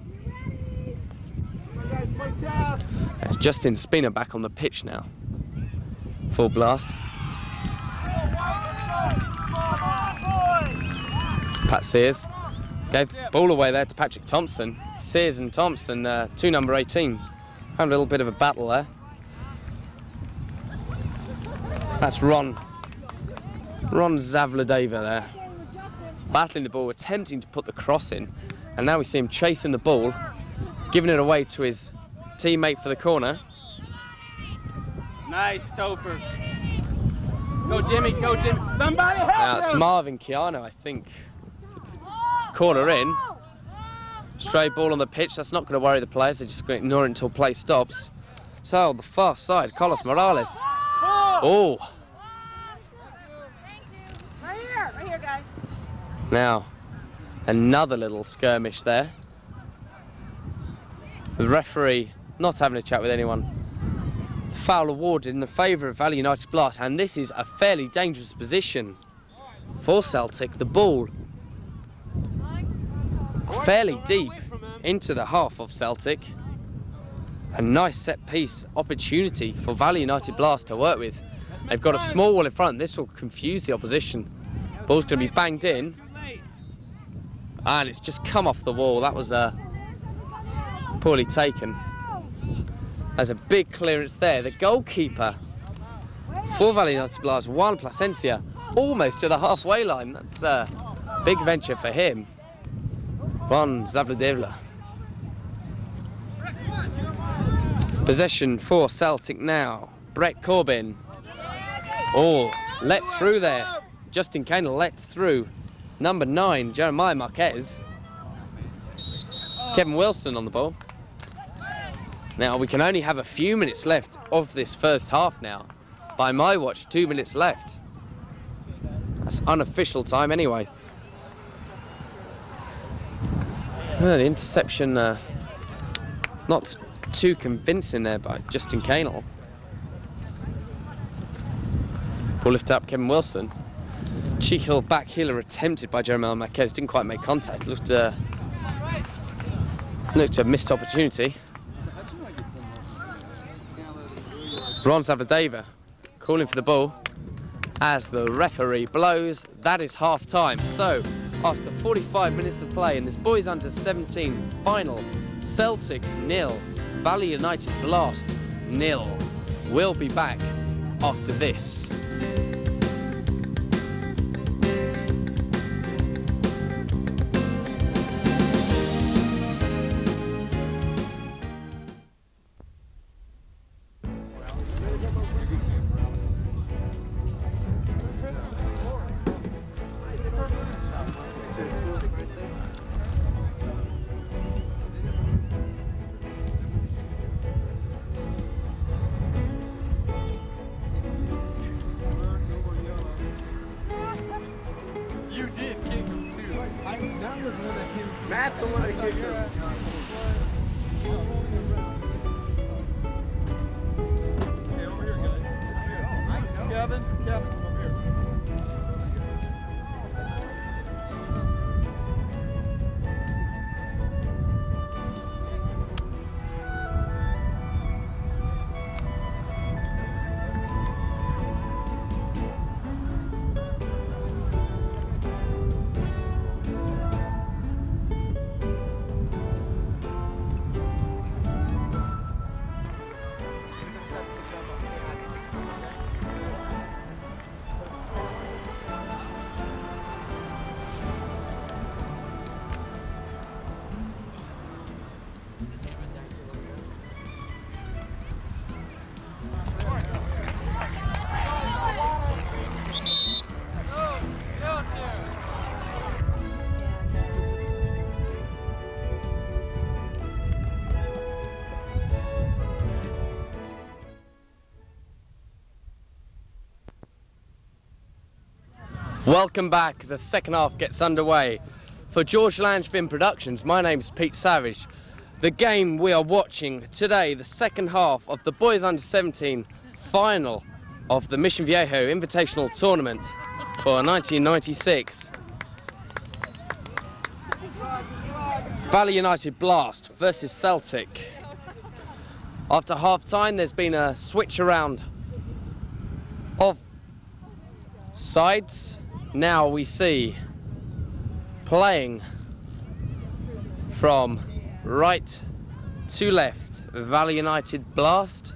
As Justin Spina back on the pitch now. Full Blast. Pat Sears. Gave the ball away there to Patrick Thompson. Sears and Thompson, two number 18s. Had a little bit of a battle there. That's Ron Zavladeva there. Battling the ball, attempting to put the cross in. And now we see him chasing the ball, giving it away to his teammate for the corner. Nice, Topher. Go Jimmy, go Jimmy. Somebody help Now it's him! Marvin Keanu, I think. Corner in. Stray ball on the pitch. That's not going to worry the players. They're just going to ignore it until play stops. So the far side, Carlos Morales. Oh. Right here, guys. Now, another little skirmish there. The referee not having a chat with anyone. The foul awarded in the favour of Valley United Blast, and this is a fairly dangerous position for Celtic. The ball fairly deep into the half of Celtic. A nice set piece opportunity for Valley United Blast to work with. They've got a small wall in front. This will confuse the opposition. Ball's going to be banged in. And it's just come off the wall. That was poorly taken. There's a big clearance there. The goalkeeper for Valley United Blast, Juan Plasencia, almost to the halfway line. That's a big venture for him. Ron Zavladevla. Possession for Celtic now. Brett Corbin. Oh, let through there. Justin Kane let through. Number 9, Jeremiah Marquez. Kevin Wilson on the ball. Now we can only have a few minutes left of this first half now. By my watch, 2 minutes left. That's unofficial time anyway. The interception not too convincing there by Justin Canel. Ball lifted up, Kevin Wilson. Cheek heel back heeler attempted by Jeremiah Marquez. Didn't quite make contact. Looked a missed opportunity. Ron Zavadeva calling for the ball as the referee blows. That is half time. So after 45 minutes of play in this boys under 17 final, Celtic 0, Valley United Blast 0. We'll be back after this. Matt's the one that kicked him. Okay, over here, guys. Kevin, over here. Welcome back as the second half gets underway. For George Langevin Productions, my name's Pete Savage. The game we are watching today, the second half of the Boys Under 17 final of the Mission Viejo Invitational Tournament for 1996. Valley United Blast versus Celtic. After half-time, there's been a switch around of sides. Now we see playing from right to left, Valley United Blast,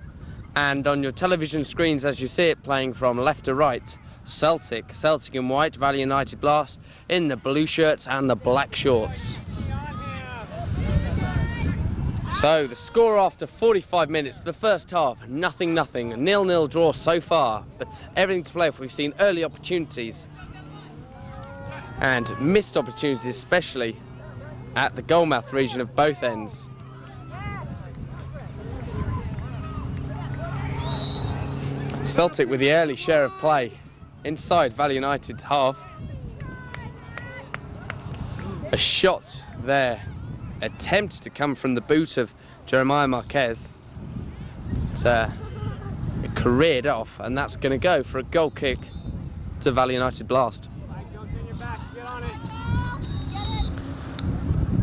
and on your television screens as you see it playing from left to right, Celtic in white, Valley United Blast in the blue shirts and the black shorts. So the score after 45 minutes, the first half, 0-0, 0-0 draw so far, but everything to play for. We've seen early opportunities and missed opportunities, especially at the goalmouth region of both ends. Celtic with the early share of play inside Valley United's half. A shot there, attempt to come from the boot of Jeremiah Marquez. It careered off, and that's going to go for a goal kick to Valley United Blast.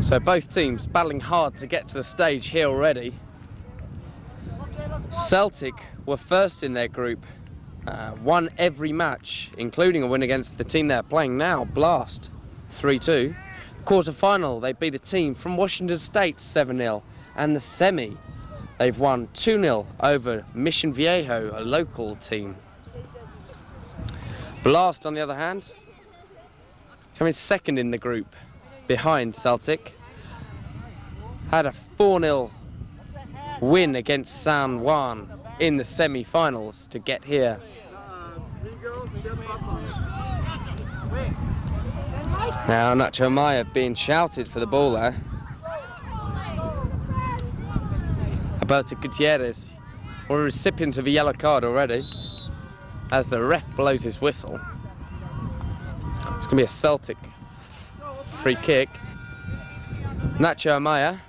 So both teams battling hard to get to the stage here already. Celtic were first in their group, won every match, including a win against the team they're playing now, Blast, 3-2. Quarter-final, they beat a team from Washington State 7-0, and the semi, they've won 2-0 over Mission Viejo, a local team. Blast, on the other hand, coming second in the group behind Celtic. Had a 4-0 win against San Juan in the semi-finals to get here. Now Nacho Maya being shouted for the ball there. Alberto Gutierrez, a recipient of a yellow card already, as the ref blows his whistle. It's going to be a Celtic free kick. Nacho Amaya.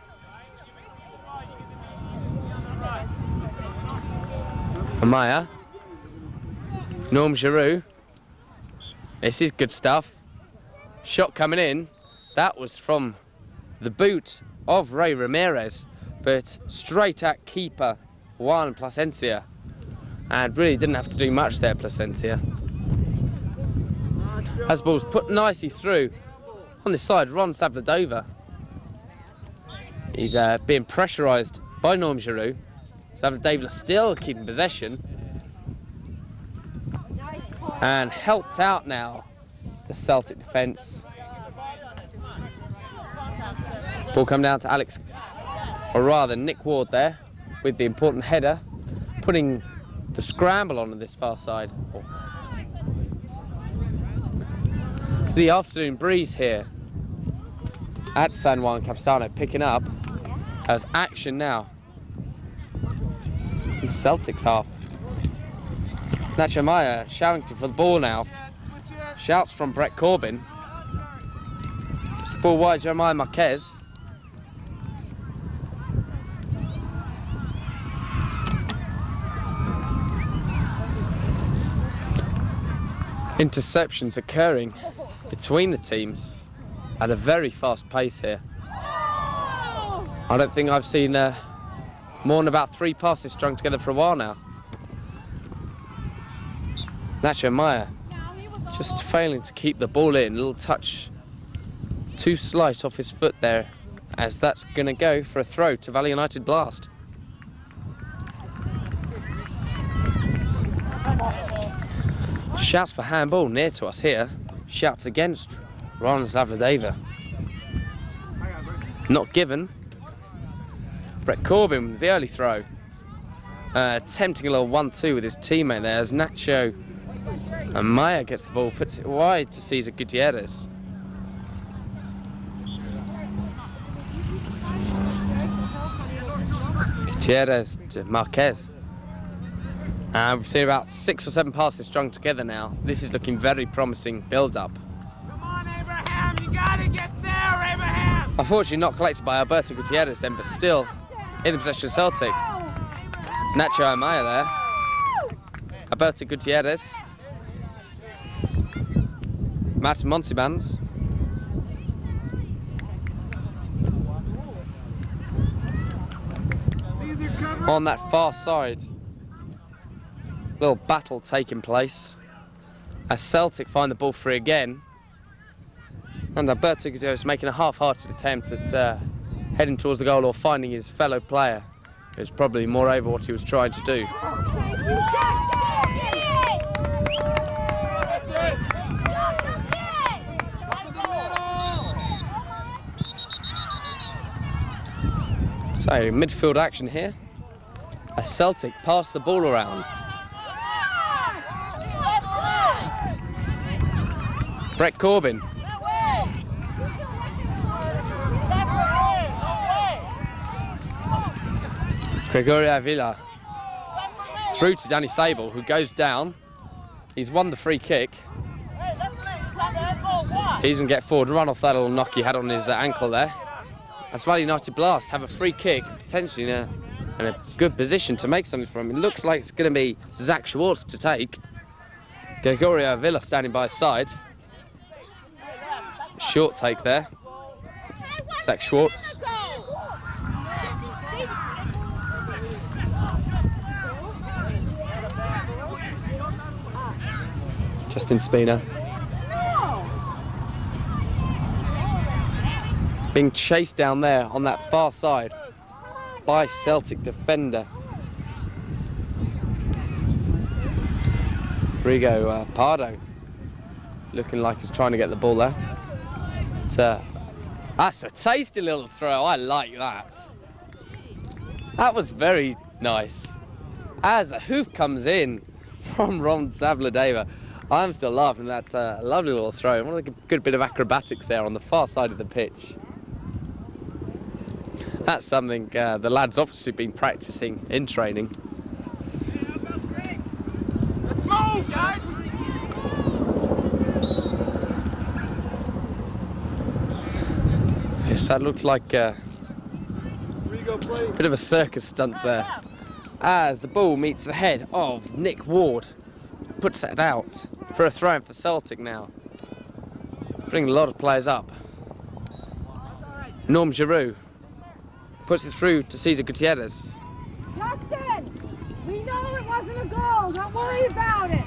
Amaya. Norm Giroux. This is good stuff. Shot coming in. That was from the boot of Ray Ramirez, but straight at keeper Juan Plasencia. And really didn't have to do much there, Plasencia. As ball's put nicely through on this side, Ron Savladova. He's being pressurised by Norm Giroux. Savladova still keeping possession. And helped out now, the Celtic defence. Ball come down to Alex, or rather Nick Ward there, with the important header, putting the scramble on this far side. The afternoon breeze here at San Juan Capistrano picking up as action now in Celtic's half. Nacho Maya shouting for the ball now. Shouts from Brett Corbin. It's the ball wide, Jeremiah Marquez. Interceptions occurring between the teams at a very fast pace here. I don't think I've seen more than about 3 passes strung together for a while now. Nacho Maya just failing to keep the ball in. A little touch too slight off his foot there, as that's going to go for a throw to Valley United Blast. Shouts for handball near to us here. Shouts against Ron Zavladeva. Not given. Brett Corbin with the early throw. Attempting a little 1-2 with his teammate there as Nacho and Maya gets the ball, puts it wide to Cesar Gutierrez. Gutierrez to Marquez. And we've seen about 6 or 7 passes strung together now. This is looking very promising build-up. Come on, Abraham, you gotta get there, Abraham! Unfortunately not collected by Alberto Gutierrez then, but still in the possession of Celtic. Nacho Amaya there. Alberto Gutierrez. Matt Monsibans. On that far side. Little battle taking place as Celtic find the ball free again. And Alberto Gutierrez making a half-hearted attempt at heading towards the goal or finding his fellow player. It was probably moreover what he was trying to do. So midfield action here as Celtic pass the ball around. Brett Corbin. Gregorio Avila. Through to Danny Sable, who goes down. He's won the free kick. He's going to get forward, run off that little knock he had on his ankle there. As Valley United Blast have a free kick, potentially in a good position to make something from him. It looks like it's going to be Zach Schwartz to take. Gregorio Avila standing by his side. Short take there. Zach Schwartz. Justin Spina. Being chased down there on that far side by Celtic defender. Rigo Pardo looking like he's trying to get the ball there. That's a tasty little throw. I like that. That was very nice. As a hoof comes in from Ron Zavladeva, I'm still laughing at that lovely little throw. What a good bit of acrobatics there on the far side of the pitch. That's something the lads obviously been practicing in training. Let's move, guys! Yes, that looked like a bit of a circus stunt there. As the ball meets the head of Nick Ward, puts it out for a throw-in for Celtic now. Bringing a lot of players up. Norm Giroux puts it through to Cesar Gutierrez. Justin, we know it wasn't a goal. Don't worry about it.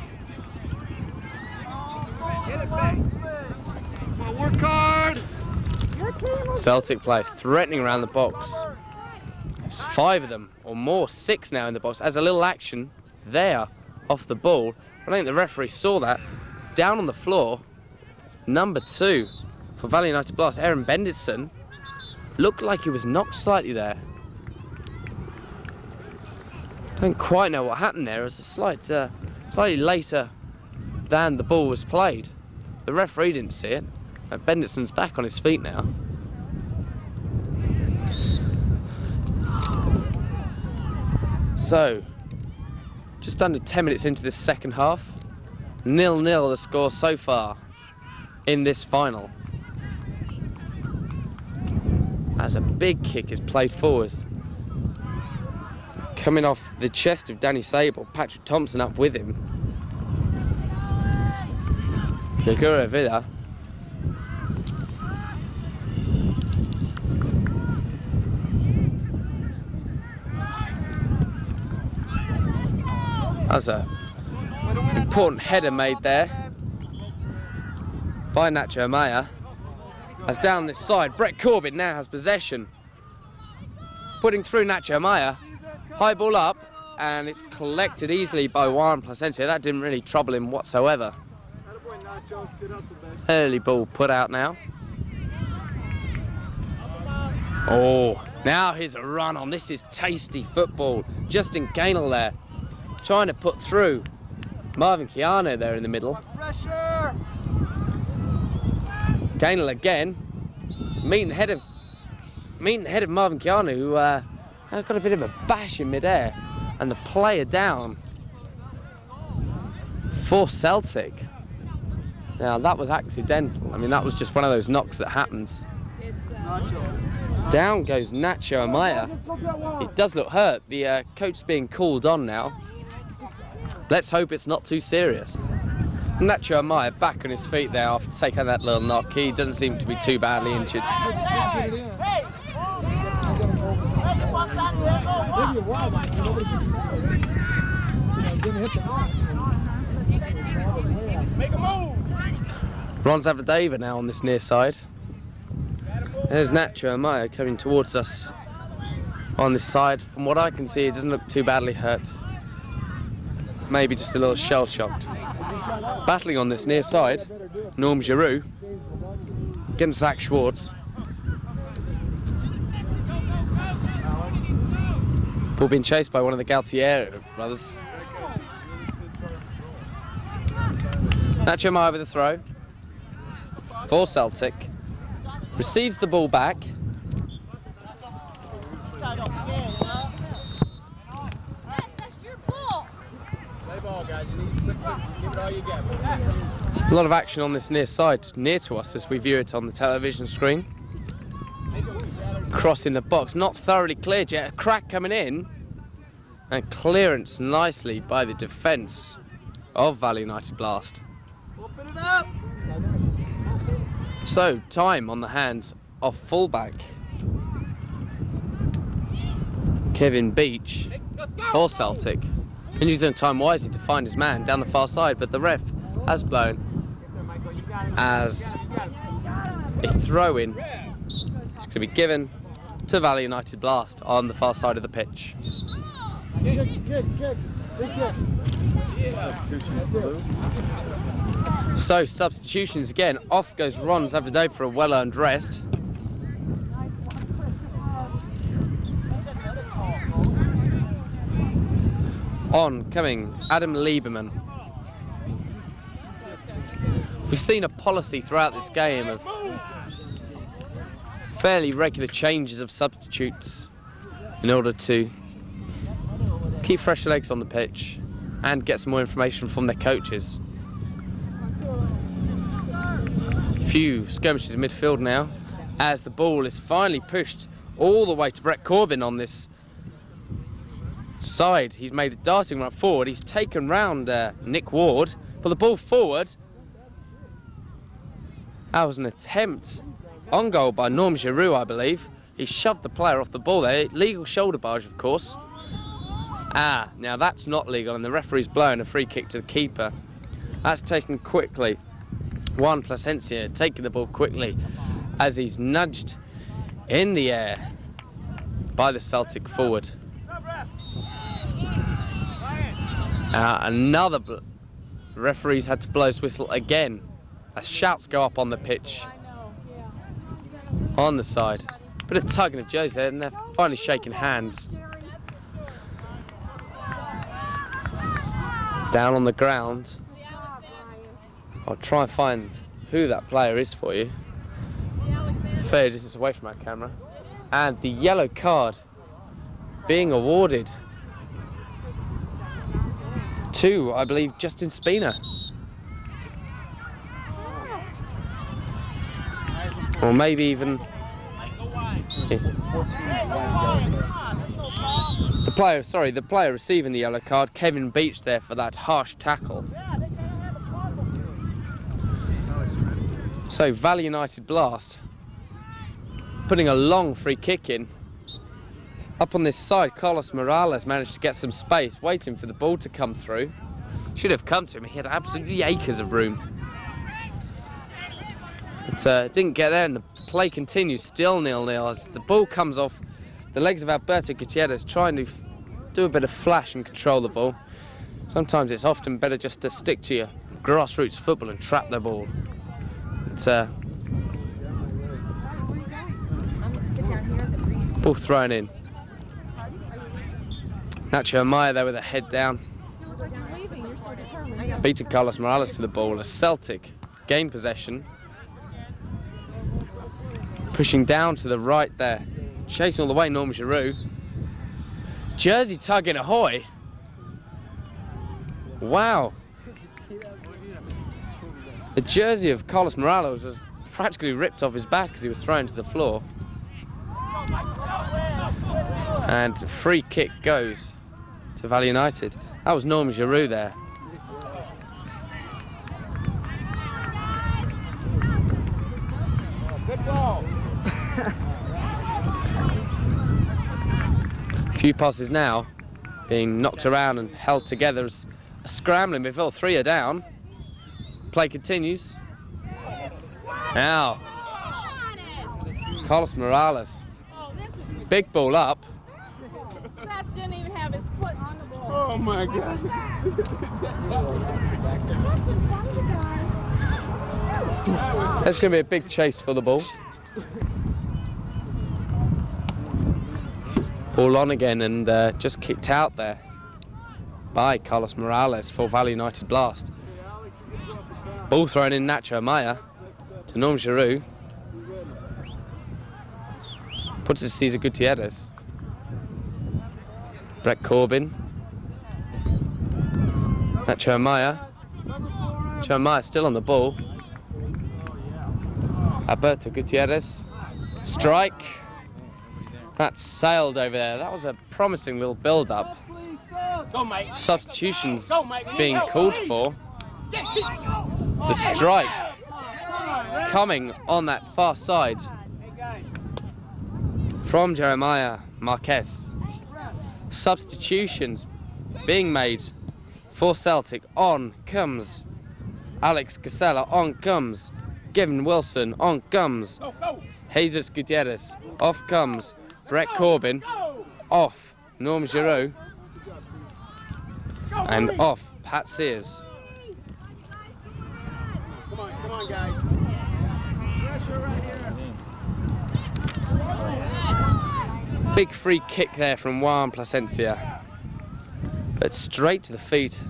Work hard. Your team will Celtic players threatening around the box. There's 5 of them, or more, 6 now in the box. As a little action there off the ball. I think the referee saw that. Down on the floor, number 2 for Valley United Blast, Aaron Benditson, looked like he was knocked slightly there. I don't quite know what happened there. It was a slightly later than the ball was played. The referee didn't see it. Benditson's back on his feet now. So, just under 10 minutes into this second half. 0-0 the score so far in this final. As a big kick is played forward. Coming off the chest of Danny Sable, Patrick Thompson up with him. Gregura Villa. That's an important header made there by Nacho Amaya. As down this side, Brett Corbett now has possession. Putting through Nacho Amaya. High ball up, and it's collected easily by Juan Plasencia. That didn't really trouble him whatsoever. Early ball put out now. Oh, now here's a run on. This is tasty football. Justin Gainell there, trying to put through Marvin Chiano there in the middle. Gainell again, meeting the head of Marvin Chiano, who had got a bit of a bash in midair, and the player down for Celtic. Now that was accidental. I mean, that was just one of those knocks that happens. Down goes Nacho Amaya. It does look hurt. The coach's being called on now. Let's hope it's not too serious. Nacho Amaya back on his feet there after taking that little knock. He doesn't seem to be too badly injured. Make a move! Ron Zavadeva now on this near side. There's Nacho Amaya coming towards us on this side. From what I can see, it doesn't look too badly hurt. Maybe just a little shell-shocked. Battling on this near side, Norm Giroux against Zach Schwartz. Ball being chased by one of the Galtieri brothers. Nacho Amaya with a throw for Celtic. Receives the ball back. A lot of action on this near side, near to us as we view it on the television screen. Crossing the box, not thoroughly cleared yet. A crack coming in, and clearance nicely by the defence of Valley United Blast. Open it up. So, time on the hands of fullback Kevin Beach for Celtic. And using time wisely to find his man down the far side, but the ref has blown as a throw-in. It's going to be given to Valley United Blast on the far side of the pitch. Kick, kick, kick. So substitutions again. Off goes Ron Zavadov for a well-earned rest. On coming Adam Lieberman. We've seen a policy throughout this game of fairly regular changes of substitutes in order to keep fresh legs on the pitch and get some more information from their coaches. Few skirmishes in midfield now as the ball is finally pushed all the way to Brett Corbin on this side. He's made a darting run forward. He's taken round Nick Ward, but the ball forward. That was an attempt on goal by Norm Giroux, I believe. He shoved the player off the ball there. Legal shoulder barge, of course. Now that's not legal, and the referee's blowing a free kick to the keeper. That's taken quickly. Juan Plasencia taking the ball quickly as he's nudged in the air by the Celtic forward. Another referee's had to blow his whistle again as shouts go up on the pitch on the side. Bit of tugging of Joe's there, and they're finally shaking hands. Down on the ground. I'll try and find who that player is for you. Fair distance away from our camera. And the yellow card being awarded to, I believe, Justin Spina. Or maybe even the player receiving the yellow card, Kevin Beach, there for that harsh tackle. So Valley United Blast putting a long free kick in. Up on this side, Carlos Morales managed to get some space, waiting for the ball to come through. Should have come to him. He had absolutely acres of room. But didn't get there, and the play continues, still 0-0 as the ball comes off the legs of Alberto Gutierrez, trying to do a bit of flash and control the ball. Sometimes it's often better just to stick to your grassroots football and trap the ball. But, ball thrown in. Nacho Amaya there with a head down. Beating Carlos Morales to the ball as Celtic gain possession. Pushing down to the right there. Chasing all the way, Norm Giroux. Jersey tugging ahoy. Wow. The jersey of Carlos Morales was practically ripped off his back as he was thrown to the floor. And free kick goes to Valley United. That was Norm Giroux there. Good ball. A few passes now being knocked around and held together as a scrambling midfield. 3 are down. Play continues. Now, Carlos Morales. Big ball up. Seth didn't even have his foot on the ball. Oh my God. There's going to be a big chase for the ball. Ball on again and just kicked out there by Carlos Morales for Valley United Blast. Ball thrown in Nacho Amaya to Norm Giroux. Puts it to Cesar Gutierrez. Brett Corbin. Nacho Amaya. Nacho Amaya still on the ball. Alberto Gutierrez. Strike. That sailed over there. That was a promising little build-up. Substitution being called for. The strike coming on that far side from Jeremiah Marquez. Substitutions being made for Celtic. On comes Alex Casella. On comes Gavin Wilson. On comes Jesus Gutierrez. Off comes Brett Corbin. Off Norm Giroux. And off Pat Sears. Come on, guys. Pressure right here. Big free kick there from Juan Plasencia. But straight to the feet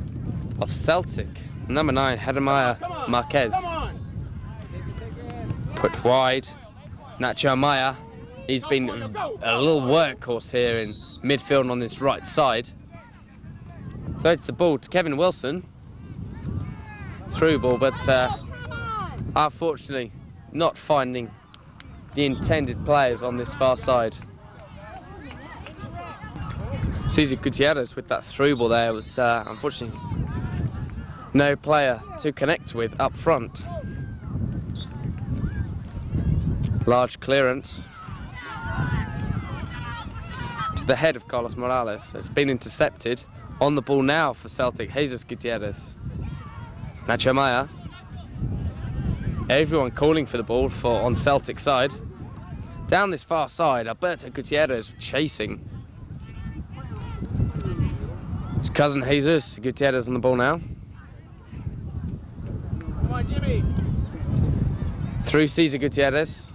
of Celtic. Number 9, Jeremiah Marquez. Put wide. Nacho Amaya. He's been a little workhorse here in midfield on this right side. Throws the ball to Kevin Wilson. Through ball, but unfortunately not finding the intended players on this far side. Cesar Gutierrez with that through ball there, with unfortunately no player to connect with up front. Large clearance to the head of Carlos Morales. It's been intercepted. On the ball now for Celtic, Jesus Gutierrez. Nacho Amaya. Everyone calling for the ball on Celtic side. Down this far side, Alberto Gutierrez chasing. His cousin Jesus Gutierrez on the ball now. Come on, Jimmy. Through Cesar Gutierrez.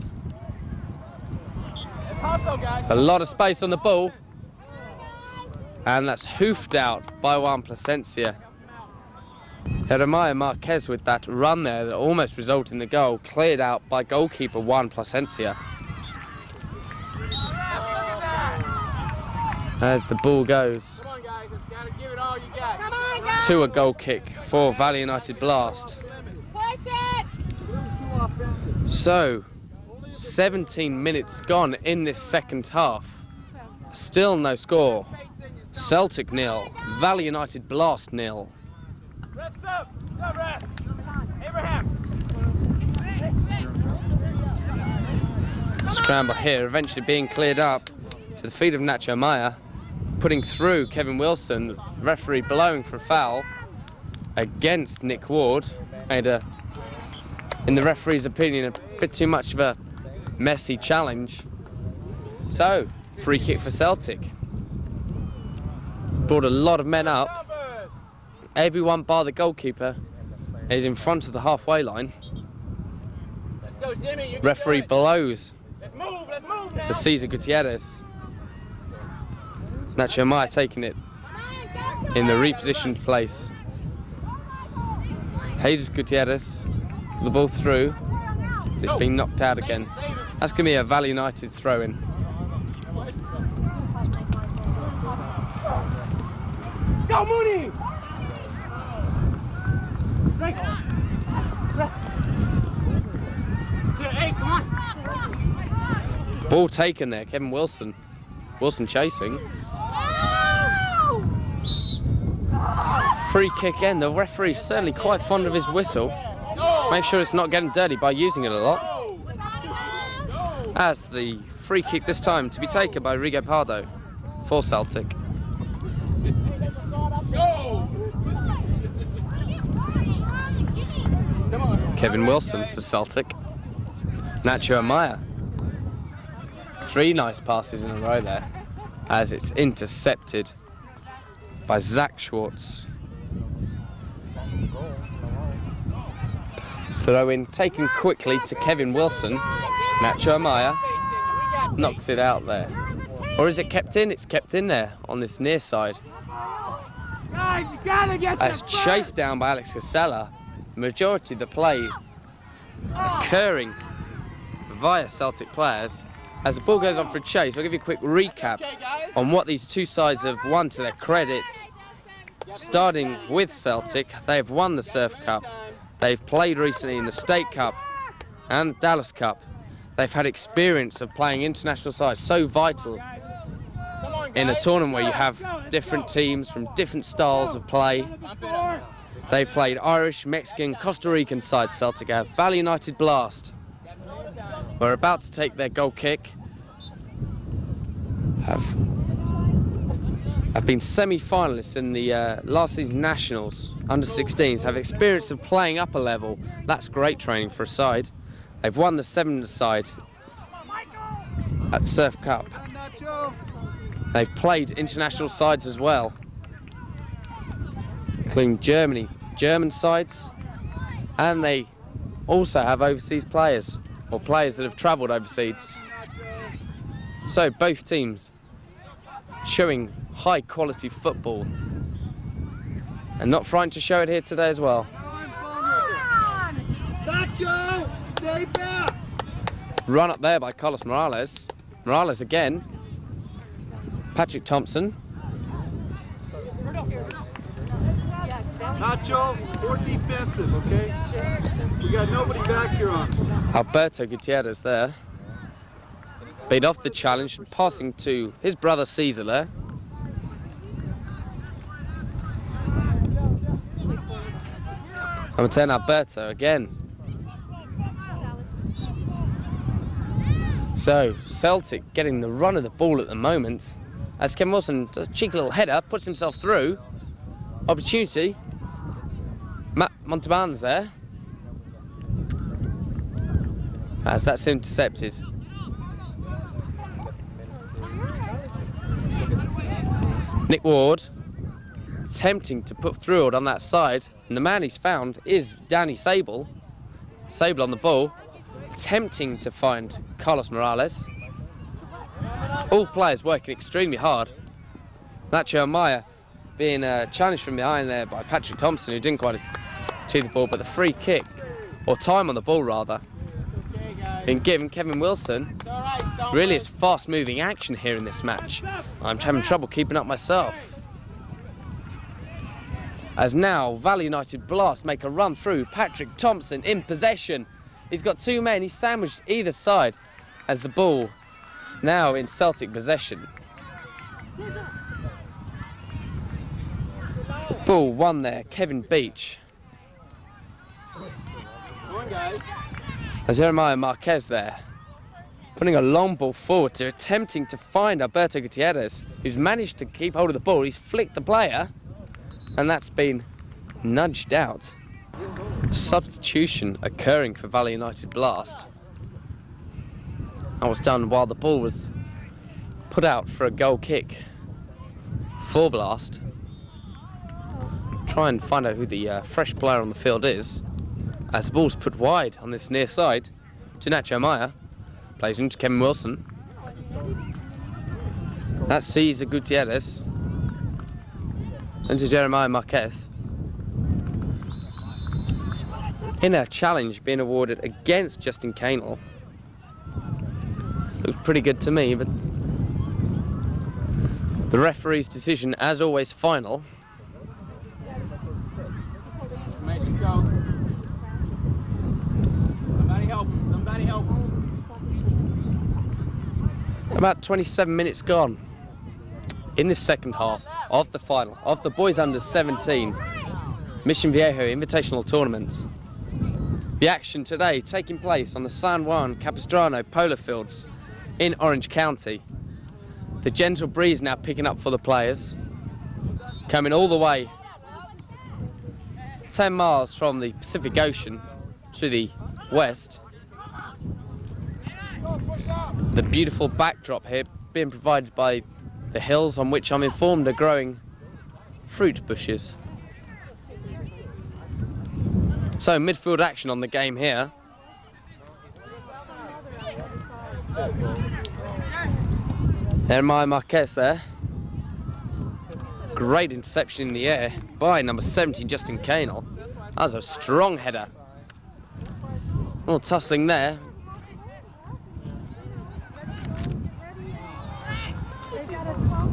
Hustle, guys. A lot of space on the ball. And that's hoofed out by Juan Plasencia. Jeremiah Marquez with that run there that almost resulted in the goal, cleared out by goalkeeper Juan Plasencia. As the ball goes. Come on, guys. Gotta give it all you got. Come on, guys. To a goal kick for Valley United Blast. Push it. So, 17 minutes gone in this second half. Still no score. Celtic 0, Valley United Blast 0. Rest up. Stop, rest. Abraham. Scramble here, eventually being cleared up to the feet of Nacho Amaya, putting through Kevin Wilson, referee blowing for a foul against Nick Ward. Made in the referee's opinion, a bit too much of a messy challenge. So, free kick for Celtic. Brought a lot of men up. Everyone bar the goalkeeper is in front of the halfway line. Let's go, Jimmy. Referee blows Let's move now. to Cesar Gutierrez. Nacho Amaya taking it in the repositioned place. Jesus Gutierrez, the ball through. It's been knocked out again. That's going to be a Valley United throw-in. Go, Mooney! Hey, come on! Ball taken there, Kevin Wilson. Wilson chasing. Free kick in. The referee's certainly quite fond of his whistle. Make sure it's not getting dirty by using it a lot. As the free kick this time to be taken by Rigo Pardo for Celtic. Kevin Wilson for Celtic. Nacho Amaya. 3 nice passes in a row there as it's intercepted by Zach Schwartz. Throw in taken quickly to Kevin Wilson. Nacho Amaya knocks it out there. Or is it kept in? It's kept in there on this near side. Guys, you gotta get It's chased down by Alex Casella. Majority of the play occurring via Celtic players. As the ball goes on for a chase, I'll give you a quick recap on what these two sides have won to their credits. Starting with Celtic, they've won the Surf Cup. They've played recently in the State Cup and the Dallas Cup. They've had experience of playing international sides, so vital in a tournament where you have different teams from different styles of play. They've played Irish, Mexican, Costa Rican sides. Celtic have Valley United Blast. We're about to take their goal kick. Have been semi-finalists in the last season's Nationals, under-16s, have experience of playing up a level. That's great training for a side. They've won the 7 side at Surf Cup. They've played international sides as well. including German sides, and they also have overseas players, or players that have travelled overseas. So both teams showing high quality football, and not frightened to show it here today as well. Nacho, stay back. Run up there by Carlos Morales. Morales again. Patrick Thompson. Nacho, more defensive, okay? We got nobody back here on. Alberto Gutierrez there. Beat off the challenge, passing to his brother Cesar there. Number 10, Alberto again. So, Celtic getting the run of the ball at the moment, as Kevin Wilson does a cheeky little header, puts himself through. Opportunity. Matt Montalban's there. As that's intercepted. Nick Ward attempting to put through it on that side, and the man he's found is Danny Sable. Sable on the ball, attempting to find Carlos Morales. All players working extremely hard. Nacho Amaya being challenged from behind there by Patrick Thompson, who didn't quite achieve the ball, but the free kick, or time on the ball rather, being given Kevin Wilson. Really is fast moving action here in this match. I'm having trouble keeping up myself. As now Valley United Blast make a run through. Patrick Thompson in possession. He's got two men, he's sandwiched either side as the ball now in Celtic possession. Ball won there, Kevin Beach. As Jeremiah Marquez there, putting a long ball forward to attempting to find Alberto Gutierrez, who's managed to keep hold of the ball. He's flicked the player, and that's been nudged out. Substitution occurring for Valley United Blast. That was done while the ball was put out for a goal kick for Blast. Try and find out who the fresh player on the field is, as the ball's put wide on this near side to Nacho Amaya. Plays into Kevin Wilson. That's Cesar Gutierrez. Into Jeremiah Marquez. In a challenge being awarded against Justin Canel. Looked pretty good to me, but the referee's decision, as always, final. Somebody help him. Somebody help him. About 27 minutes gone in this second half of the final of the boys under 17 Mission Viejo Invitational Tournament. The action today taking place on the San Juan Capistrano Polo Fields in Orange County. The gentle breeze now picking up for the players, coming all the way 10 miles from the Pacific Ocean to the west. The beautiful backdrop here being provided by the hills on which I'm informed are growing fruit bushes. So midfield action on the game here. Jeremiah Marquez there. Great interception in the air by number 17, Justin Canel. That was a strong header. A little tussling there.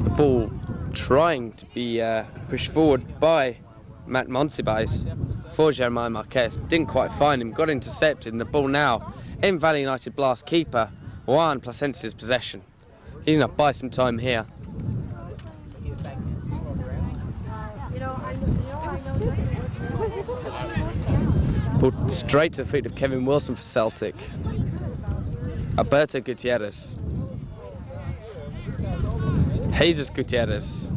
The ball trying to be pushed forward by Matt Monsibais for Jeremiah Marquez. Didn't quite find him, got intercepted, and the ball now in Valley United Blast keeper Juan Placence's possession. He's going to buy some time here. Ball straight to the feet of Kevin Wilson for Celtic. Alberto Gutierrez. Jesus Gutierrez.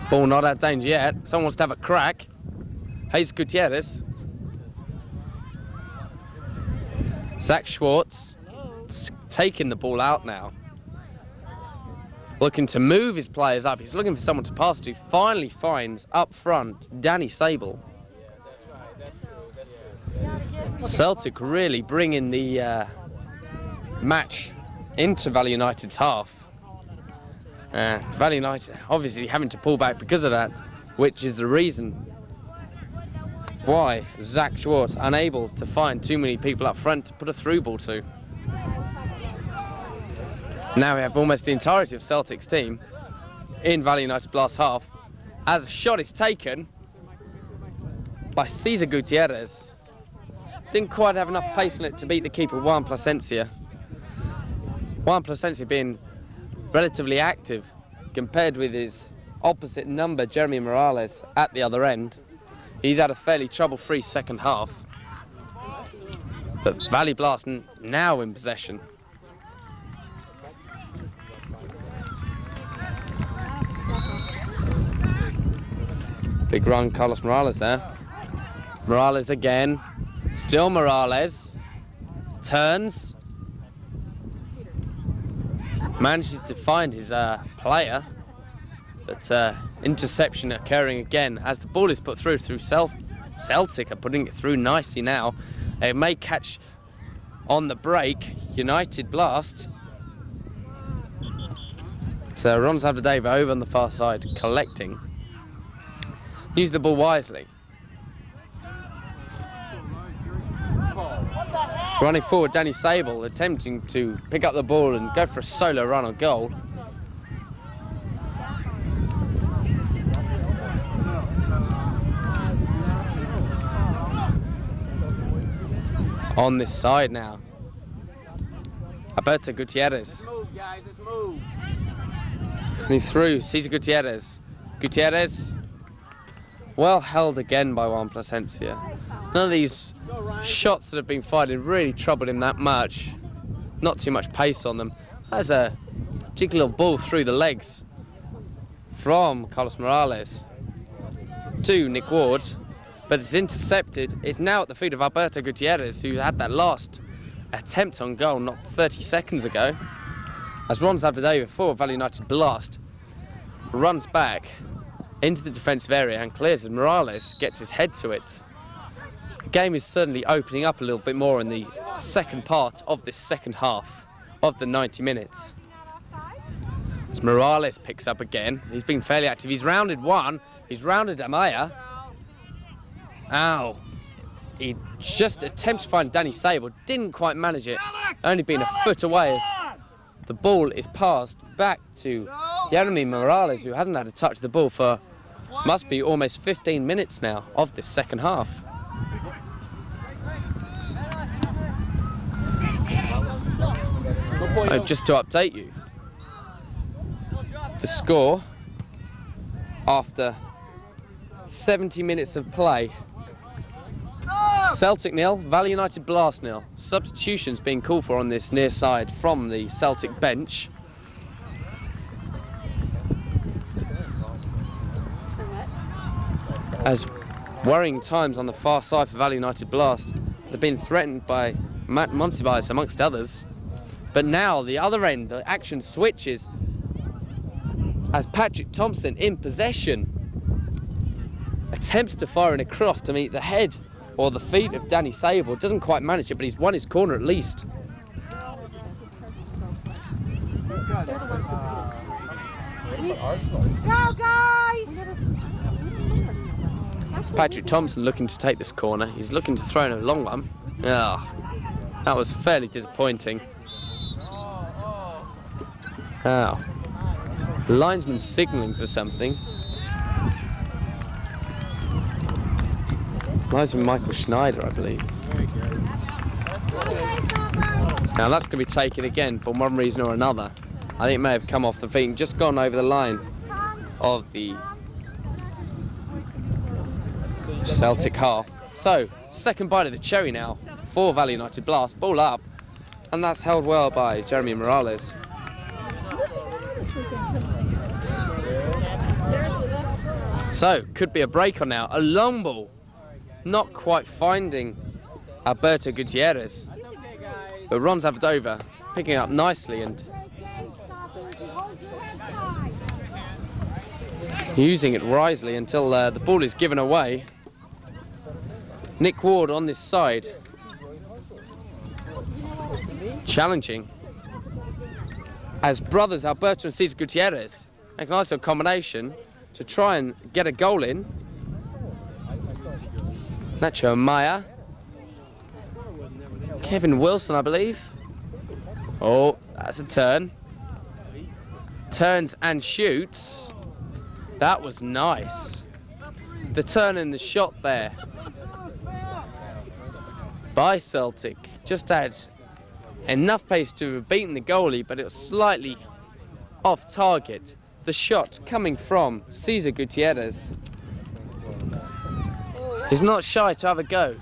Ball not out of danger yet. Someone wants to have a crack. Jesus Gutierrez. Zach Schwartz taking the ball out now. looking to move his players up. He's looking for someone to pass to. Finally finds up front Danny Sable. Celtic really bringing the match into Valley United's half. Valley United obviously having to pull back because of that, which is the reason why Zach Schwartz unable to find too many people up front to put a through ball to. Now we have almost the entirety of Celtic's team in Valley United's last half, as a shot is taken by Cesar Gutierrez. Didn't quite have enough pace in it to beat the keeper, Juan Plasencia. Juan Plasencia being relatively active compared with his opposite number, Jeremy Morales, at the other end. He's had a fairly trouble-free second half. But Valley Blast now in possession. Big run, Carlos Morales there. Morales again. Still Morales. Turns. Manages to find his player. But interception occurring again as the ball is put through Celtic are putting it through nicely now. It may catch on the break. United Blast. So Ron Zavdadeva over on the far side collecting. Use the ball wisely. Running forward, Danny Sable attempting to pick up the ball and go for a solo run on goal. On this side now, Alberto Gutierrez. Move, guys, let's move. And he threw Cesar Gutierrez. Gutierrez, well held again by Juan Plasencia. None of these shots that have been fired have really troubled him that much. Not too much pace on them. That's a cheeky little ball through the legs from Carlos Morales to Nick Ward. But it's intercepted. It's now at the feet of Alberto Gutierrez, who had that last attempt on goal not 30 seconds ago. As Ron Zavdadeva for Valley United Blast runs back into the defensive area and clears as Morales gets his head to it. The game is certainly opening up a little bit more in the second part of this second half of the 90 minutes. As Morales picks up again, he's been fairly active. He's rounded one, he's rounded Amaya. Ow. He just attempted to find Danny Sable, didn't quite manage it, only being a foot away as the ball is passed back to Jeremy Morales, who hasn't had a touch of the ball for, must be almost 15 minutes now of this second half. Just to update you, the score after 70 minutes of play: Celtic 0, Valley United Blast 0. Substitutions being called for on this near side from the Celtic bench. As worrying times on the far side for Valley United Blast, they've been threatened by Matt Monsibais amongst others. But now the other end, the action switches as Patrick Thompson in possession attempts to fire in a cross to meet the head or the feet of Danny Sable. Doesn't quite manage it, but he's won his corner at least. Go, guys! Patrick Thompson looking to take this corner. He's looking to throw in a long one. That was fairly disappointing. The linesman signalling for something. Linesman Michael Schneider, I believe. Now that's going to be taken again for one reason or another. I think it may have come off the feet and just gone over the line of the Celtic half. So, second bite of the cherry now for Valley United Blast. Ball up, and that's held well by Jeremy Morales. So, could be a break on now. A long ball, not quite finding Alberto Gutierrez. But Ron Zavdadeva picking it up nicely and using it wisely until the ball is given away. Nick Ward on this side, challenging as brothers Alberto and Cesar Gutierrez make a nice little combination to try and get a goal in. Nacho Maya, Kevin Wilson, I believe. Oh, that's a turn. Turns and shoots. That was nice. The turn and the shot there by Celtic just had enough pace to have beaten the goalie, but it was slightly off target. The shot coming from Cesar Gutierrez. He's not shy to have a go.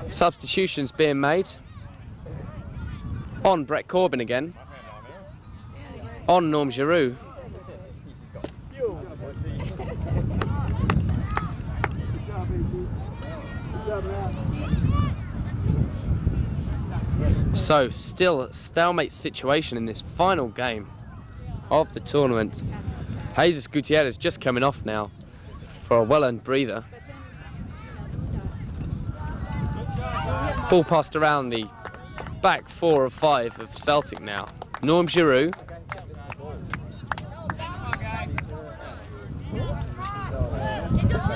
Substitutions being made. On Brett Corbin again. On Norm Giroux. So, still a stalemate situation in this final game of the tournament. Jesus Gutierrez just coming off now for a well-earned breather. Ball passed around the back 4 or 5 of Celtic now. Norm Giroux.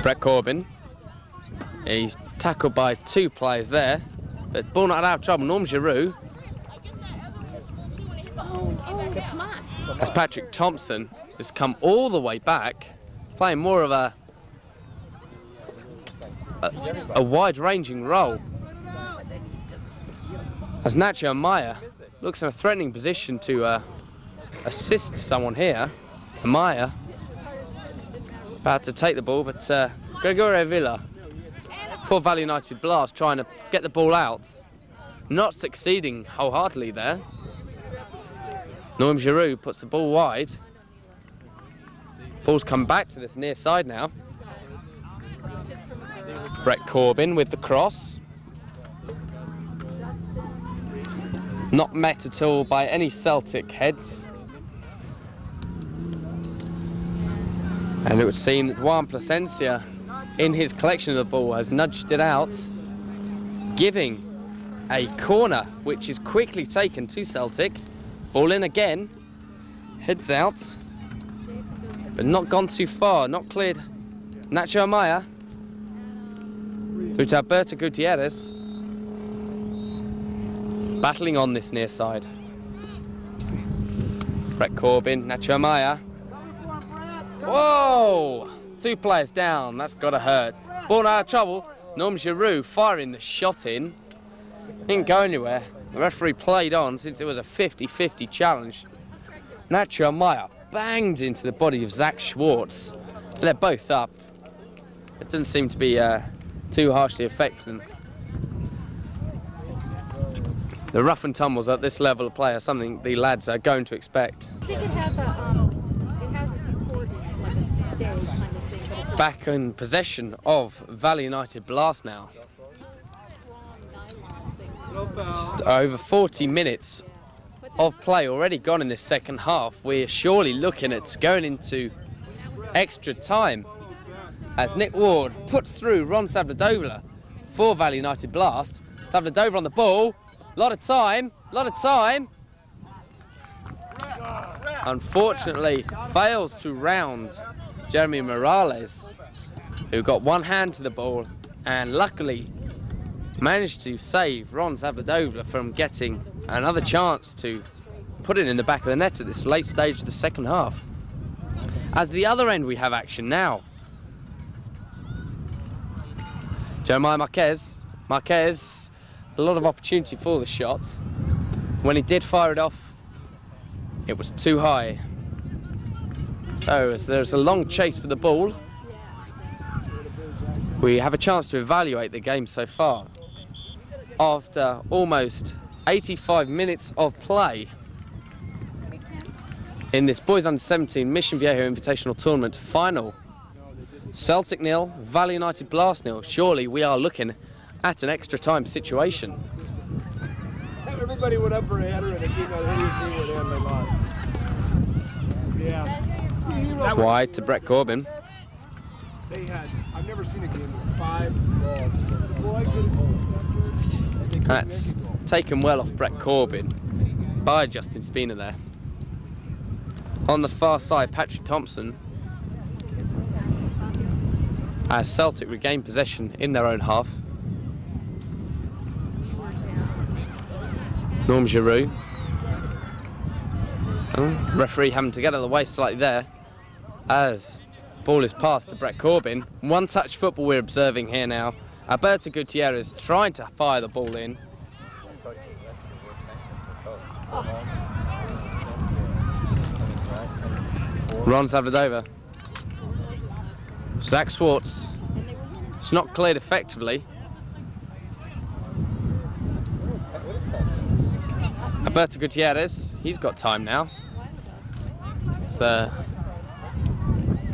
Brett Corbin. He's tackled by 2 players there, but ball not out of trouble. Norm Giroux. As Patrick Thompson has come all the way back, playing more of a wide-ranging role. As Nacho Maya looks in a threatening position to assist someone here. Maya about to take the ball, but Gregorio Villa for Valley United Blast trying to get the ball out. Not succeeding wholeheartedly there. Norm Giroux puts the ball wide. Ball's come back to this near side now. Brett Corbin with the cross. Not met at all by any Celtic heads. And it would seem that Juan Plasencia, in his collection of the ball, has nudged it out, giving a corner, which is quickly taken to Celtic. Ball in again, heads out, but not gone too far, not cleared. Nacho Maya, through to Alberto Gutierrez. Battling on this near side. Brett Corbin, Nacho Maya. Whoa! 2 players down, that's gotta hurt. Ball out of trouble, Norm Giroux firing the shot in. Didn't go anywhere. The referee played on since it was a 50-50 challenge. Nacho Maya banged into the body of Zach Schwartz. They're both up. It doesn't seem to be too harshly affecting them. The rough and tumbles at this level of play are something the lads are going to expect. I think it has a support, like a stay kind of thing. But it's Back in possession of Valley United Blast now. Just over 40 minutes of play already gone in this second half. We're surely looking at going into extra time as Nick Ward puts through Ron Savladovla for Valley United Blast. Savladovla on the ball. Lot of time. Unfortunately, fails to round Jeremy Morales, who got one hand to the ball and luckily managed to save Ron Savladovla from getting another chance to put it in the back of the net at this late stage of the second half. As the other end, we have action now. Jeremiah Marquez, a lot of opportunity for the shot. When he did fire it off, it was too high. So as there's a long chase for the ball, we have a chance to evaluate the game so far. After almost 85 minutes of play in this Boys Under 17 Mission Viejo Invitational Tournament final. Celtic 0, Valley United Blast 0. Surely we are looking at an extra time situation. Everybody went up for a header and it came out hideously with him, they lost. Yeah. Wide to Brett Corbin. I've never seen a game with 5 balls. That's taken well off Brett Corbin by Justin Spina there. On the far side, Patrick Thompson, as Celtic regain possession in their own half. Norm Giroux. Referee having to get out of the way slightly there as ball is passed to Brett Corbin. One touch football we're observing here now. Alberto Gutierrez trying to fire the ball in. Ron Zavadova. Zach Swartz. It's not cleared effectively. Alberto Gutierrez, he's got time now.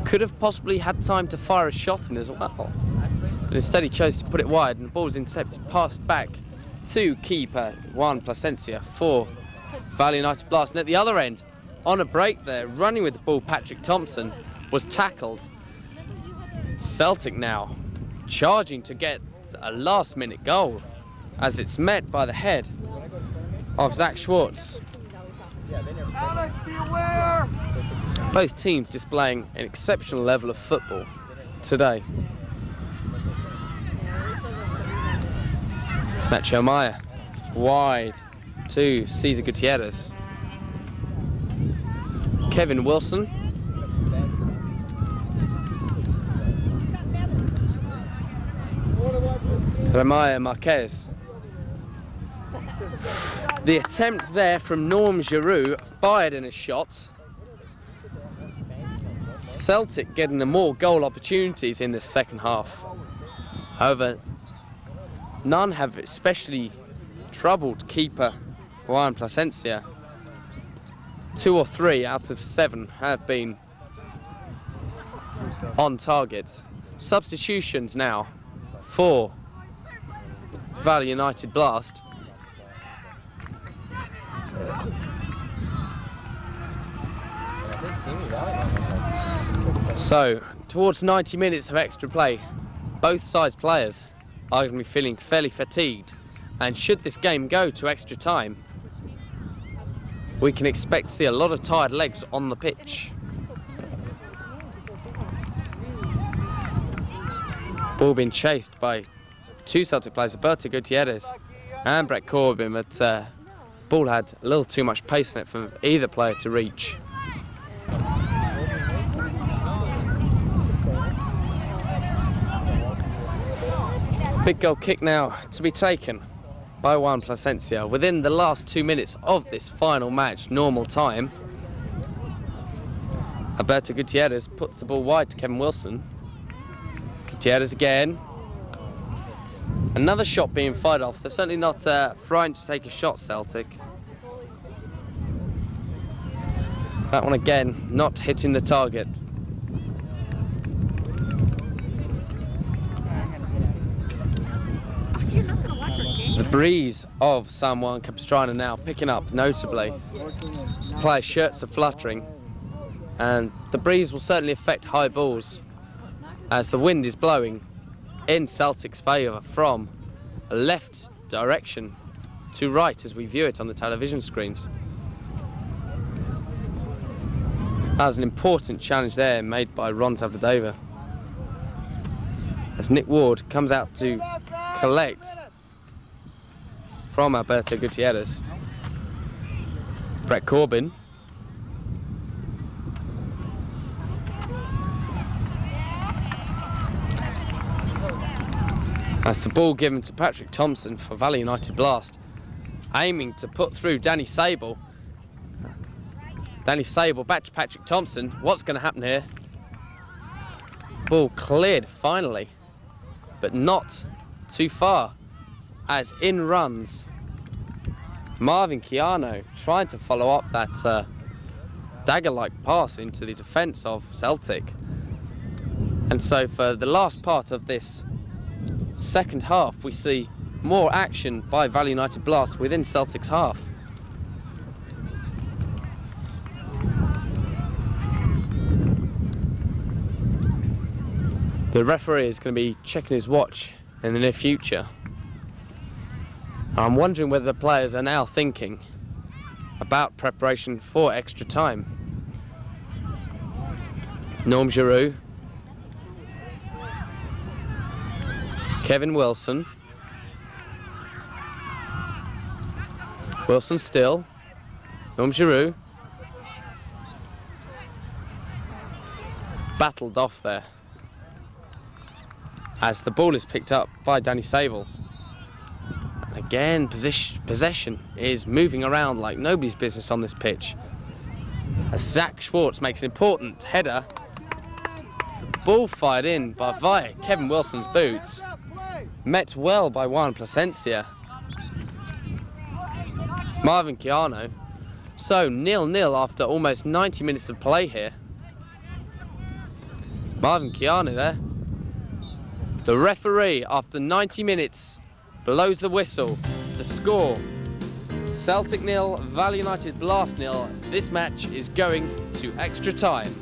Could have possibly had time to fire a shot in as well. But instead he chose to put it wide and the ball was intercepted, passed back to keeper Juan Plasencia for Valley United Blast. And at the other end, on a break there, running with the ball, Patrick Thompson was tackled. Celtic now charging to get a last-minute goal as it's met by the head of Zach Schwartz. Alex, be aware! Both teams displaying an exceptional level of football today. Nacho Maya wide to Cesar Gutierrez. Kevin Wilson. Ramaya Marquez. The attempt there from Norm Giroux, fired in a shot. Celtic getting the more goal opportunities in this second half. However, none have especially troubled keeper Juan Plasencia. 2 or 3 out of 7 have been on target. Substitutions now for Valley United Blast. So, towards 90 minutes of extra play, both sides' players are going to be feeling fairly fatigued, and should this game go to extra time, we can expect to see a lot of tired legs on the pitch. Ball being chased by 2 Celtic players, Alberto Gutierrez and Brett Corbin, but ball had a little too much pace in it for either player to reach. Big goal kick now to be taken by Juan Plasencia within the last 2 minutes of this final match, normal time. Alberto Gutierrez puts the ball wide to Kevin Wilson. Gutierrez again. Another shot being fired off. They're certainly not frightened to take a shot, Celtic. That one again, not hitting the target. The breeze of San Juan Capistrano now picking up notably. Players' shirts are fluttering, and the breeze will certainly affect high balls as the wind is blowing in Celtic's favour from a left direction to right as we view it on the television screens. That was an important challenge there made by Ron Zavadova as Nick Ward comes out to collect from Alberto Gutierrez. Brett Corbin. That's the ball given to Patrick Thompson for Valley United Blast, aiming to put through Danny Sable. Danny Sable back to Patrick Thompson. What's going to happen here? Ball cleared finally, but not too far, as in runs Marvin Chiano, trying to follow up that dagger-like pass into the defence of Celtic. And so for the last part of this second half, we see more action by Valley United Blast within Celtic's half. The referee is going to be checking his watch in the near future. I'm wondering whether the players are now thinking about preparation for extra time. Norm Giroux, Kevin Wilson, Wilson still, Norm Giroux, battled off there as the ball is picked up by Danny Sable. And again, possession is moving around like nobody's business on this pitch. As Zach Schwartz makes an important header, the ball fired in by via Kevin Wilson's boots, met well by Juan Plasencia. Marvin Chiano. So 0-0 after almost 90 minutes of play here. Marvin Chiano there. The referee, after 90 minutes, blows the whistle. The score, Celtic 0, Valley United Blast 0. This match is going to extra time.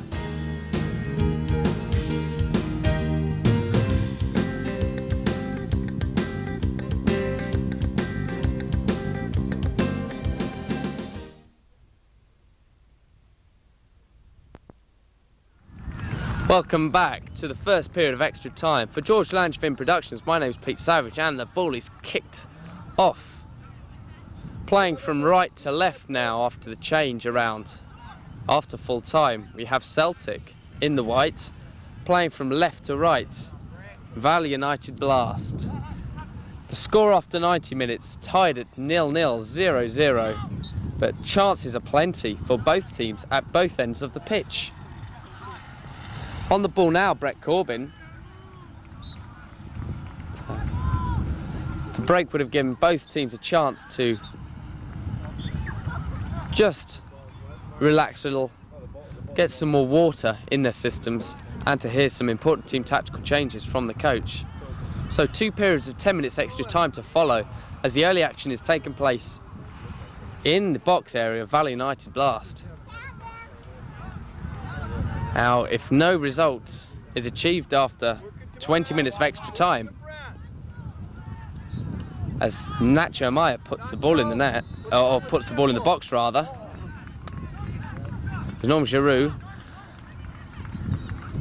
Welcome back to the first period of extra time. For George Langevin Productions, my name's Pete Savage, and the ball is kicked off. Playing from right to left now after the change around. After full time, we have Celtic in the white, playing from left to right. Valley United Blast. The score after 90 minutes tied at 0-0, 0-0, but chances are plenty for both teams at both ends of the pitch. On the ball now, Brett Corbin. The break would have given both teams a chance to just relax a little, get some more water in their systems, and to hear some important team tactical changes from the coach. So 2 periods of 10 minutes extra time to follow as the early action is taking place in the box area of Valley United Blast. Now, if no result is achieved after 20 minutes of extra time, as Nacho Amaya puts the ball in the net, or puts the ball in the box rather, Norm Giroux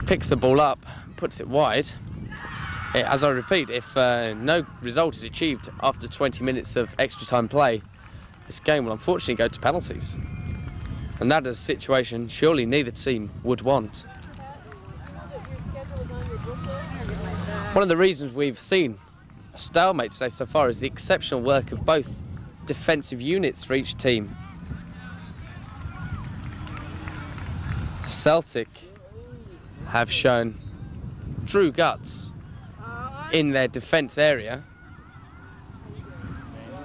picks the ball up, puts it wide. As I repeat, if no result is achieved after 20 minutes of extra time play, this game will unfortunately go to penalties. And that is a situation surely neither team would want. One of the reasons we've seen a stalemate today so far is the exceptional work of both defensive units for each team. Celtic have shown true guts in their defence area,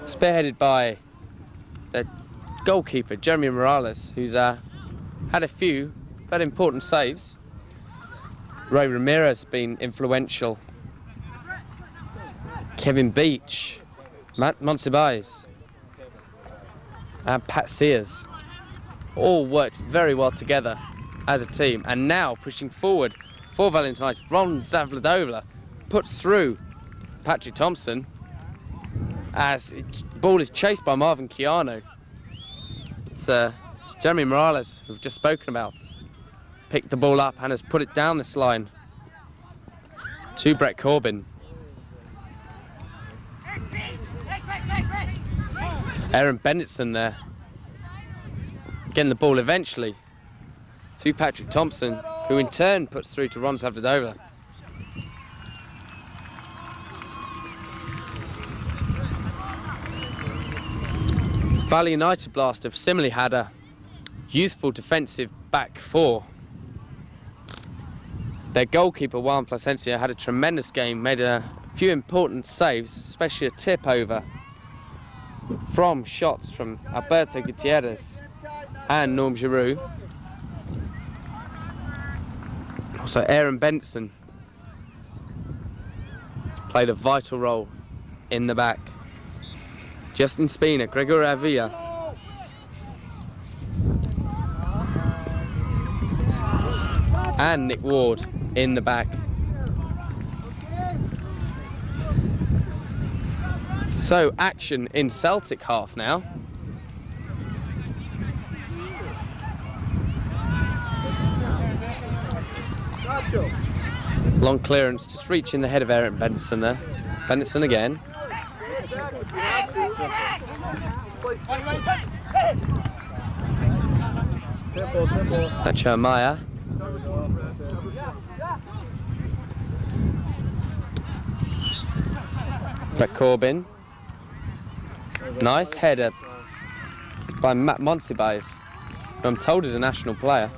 spearheaded by their goalkeeper, Jeremy Morales, who's had a few very important saves. Ray Ramirez has been influential. Kevin Beach, Matt Monsibais, and Pat Sears all worked very well together as a team. And now pushing forward for Valentine, Ron Zavladovla puts through Patrick Thompson as the ball is chased by Marvin Chiano. It's Jeremy Morales, who we've just spoken about, picked the ball up and has put it down this line to Brett Corbin. Aaron Bennetson there, getting the ball eventually to Patrick Thompson, who in turn puts through to Ron Zavladovla. Valley United Blast have similarly had a youthful defensive back four. Their goalkeeper, Juan Plasencia, had a tremendous game, made a few important saves, especially a tip over from shots from Alberto Gutierrez and Norm Giroux. Also, Aaron Benson played a vital role in the back. Justin Spina, Gregor Avila. And Nick Ward in the back. So action in Celtic half now. Long clearance, just reaching the head of Aaron Benson there. Benson again. That's Jeremiah. Brett Corbin. Nice header. It's by Matt Monsibais, who I'm told is a national player.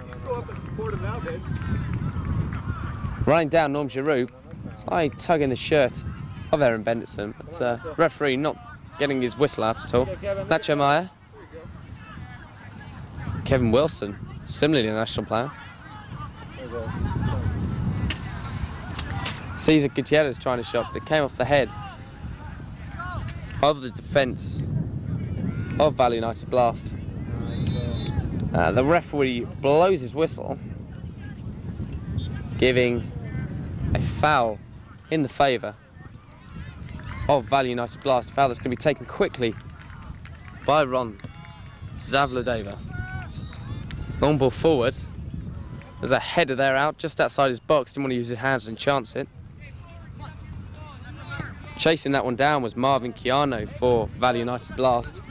Running down Norm Giroux, slightly tugging the shirt of Aaron Benson, but referee not getting his whistle out at all. That's Jeremiah. Kevin Wilson, similarly a national player. Cesar Gutierrez trying to shot, but it came off the head of the defence of Valley United Blast. The referee blows his whistle, giving a foul in the favour of Valley United Blast. A foul that's going to be taken quickly by Ron Zavladeva. Long ball forward. There's a header there out just outside his box. Didn't want to use his hands and chance it. Chasing that one down was Marvin Chiano for Valley United Blast.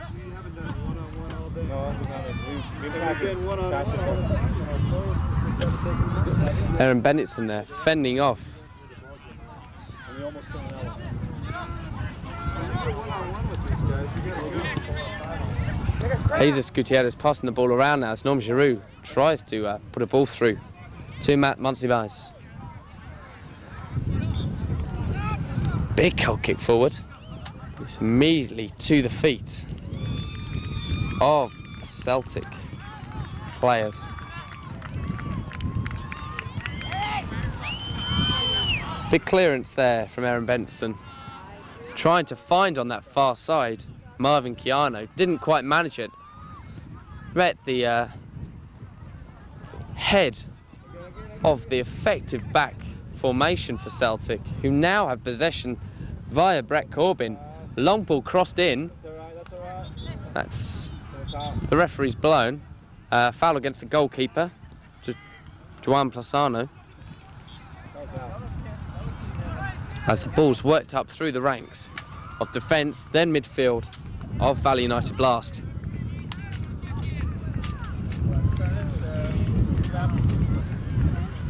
Aaron Bennettson there, fending off. Jesus Gutierrez passing the ball around now as Norm Giroux tries to put a ball through to Matt Monsibais. Big goal kick forward. It's immediately to the feet of Celtic players. Big clearance there from Aaron Benson. Trying to find on that far side Marvin Chiano. Didn't quite manage it. Met the head of the effective back formation for Celtic, who now have possession via Brett Corbin. Long ball crossed in. That's the referee's blown. Foul against the goalkeeper, Juan Plasano. As the ball's worked up through the ranks of defence, then midfield of Valley United Blast.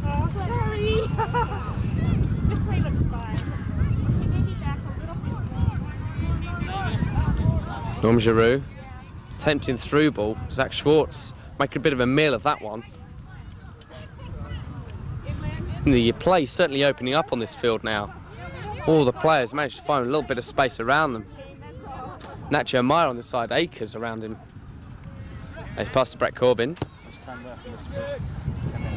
Oh, sorry. This way looks fine. Maybe back a little bit. Norm Giroux attempting through ball. Zach Schwartz making a bit of a meal of that one. And the play certainly opening up on this field now. All the players managed to find a little bit of space around them. Nacho Meyer on the side, acres around him. He's passed to Brett Corbin.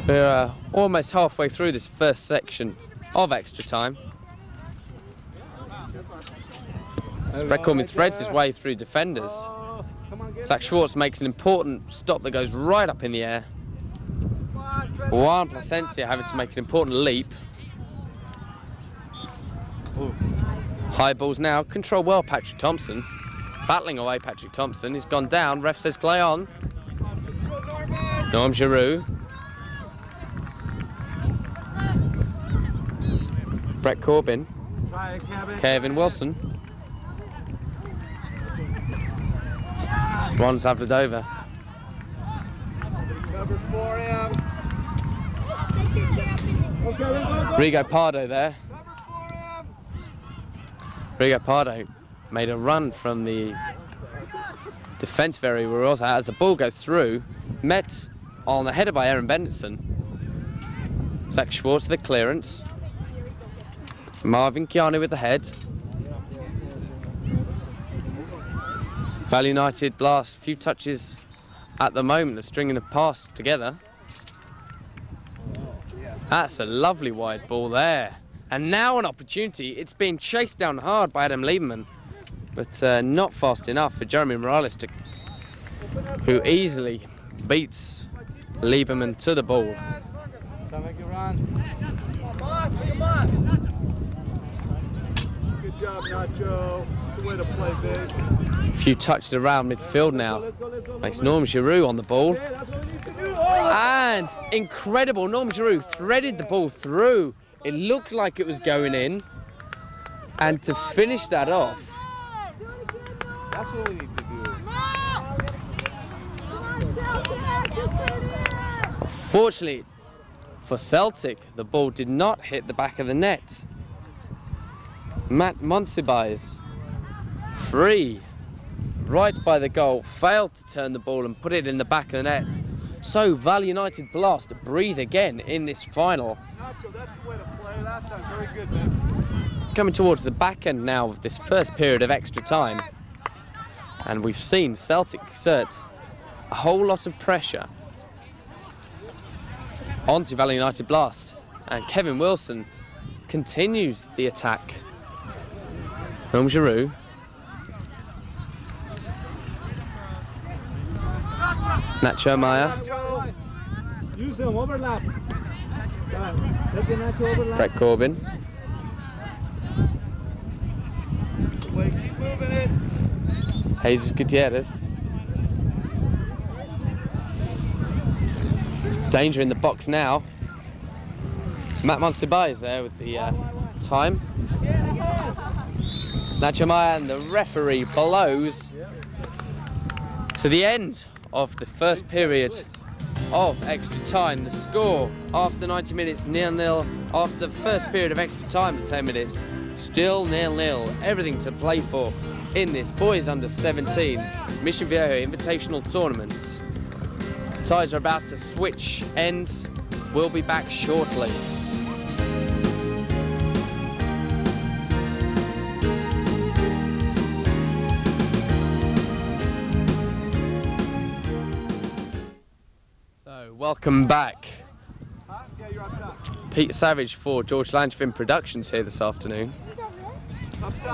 We're almost halfway through this first section of extra time. As Brett Corbin threads his way through defenders. Zach Schwartz makes an important stop that goes right up in the air. Juan Plasencia having to make an important leap. High balls now, control well Patrick Thompson. Battling away Patrick Thompson, he's gone down, ref says play on. Norm Giroux. Brett Corbin. Kevin Wilson. Ron Zavladova. Rigo Pardo there. Rigo Pardo made a run from the defence very well as the ball goes through. Met on the header by Aaron Benson. Zach Schwartz with the clearance. Marvin Chiano with the head. Valley United Blast, a few touches at the moment. They're stringing a pass together. That's a lovely wide ball there. And now an opportunity. It's being chased down hard by Adam Lieberman, but not fast enough for Jeremy Morales, who easily beats Lieberman to the ball. Good job, Nacho. the way to play, babe. A few touches around midfield now. Makes Norm Giroux on the ball. Yeah, that's what we need to do. And incredible, Norm Giroux threaded the ball through. It looked like it was going in. And to finish that off, That's what we need to do. fortunately for Celtic, the ball did not hit the back of the net. Matt Monsibais, free, right by the goal, failed to turn the ball and put it in the back of the net. So Valley United Blast breathe again in this final. Nacho, that's the way to play. Last time, very good, man. Coming towards the back end now of this first period of extra time. And we've seen Celtic exert a whole lot of pressure onto Valley United Blast. And Kevin Wilson continues the attack. Norm Giroux. Nacho Maya. Use him, overlap. Take your Nacho overlap. Brett Corbin. Keep moving it. Jesus Gutierrez. Danger in the box now. Matt Monsibais is there with the time. Nacho Maya and the referee blows to the end of the first period of extra time. The score after 90 minutes, 0-0. After the first period of extra time of 10 minutes, still 0-0. Everything to play for in this boys under 17 Mission Viejo Invitational Tournament. The ties are about to switch ends. We'll be back shortly. So, welcome back. Yeah, you're up top. Pete Savage for George Langevin Productions here this afternoon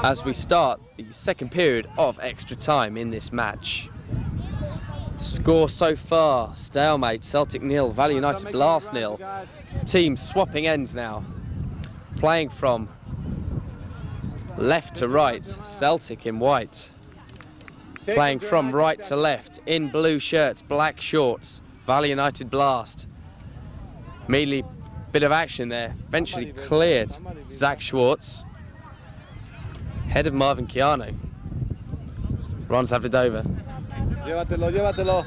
as we start the second period of extra time in this match. Score so far, stalemate, Celtic 0, Valley United Blast 0. The team swapping ends now, playing from left to right, Celtic in white, playing from right to left, in blue shirts, black shorts, Valley United Blast. Immediately, bit of action there, eventually cleared. Zach Schwartz, head of Marvin Chiano. Ron Savridova. Llévatelo, llévatelo.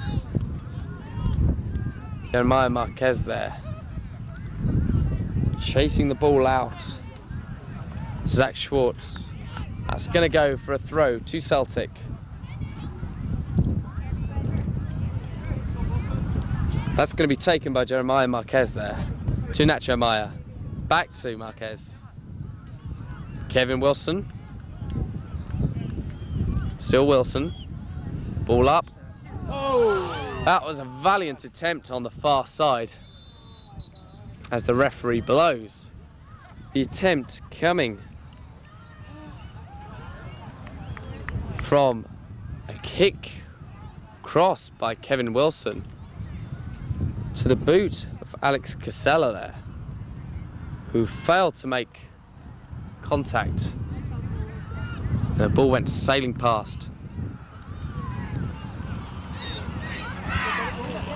Jeremiah Marquez there. Chasing the ball out. Zach Schwartz. That's going to go for a throw to Celtic. That's going to be taken by Jeremiah Marquez there. To Nacho Maya. Back to Marquez. Kevin Wilson. Still Wilson. Ball up. Oh! That was a valiant attempt on the far side as the referee blows. The attempt coming from a kick cross by Kevin Wilson to the boot of Alex Casella there, who failed to make contact. The ball went sailing past.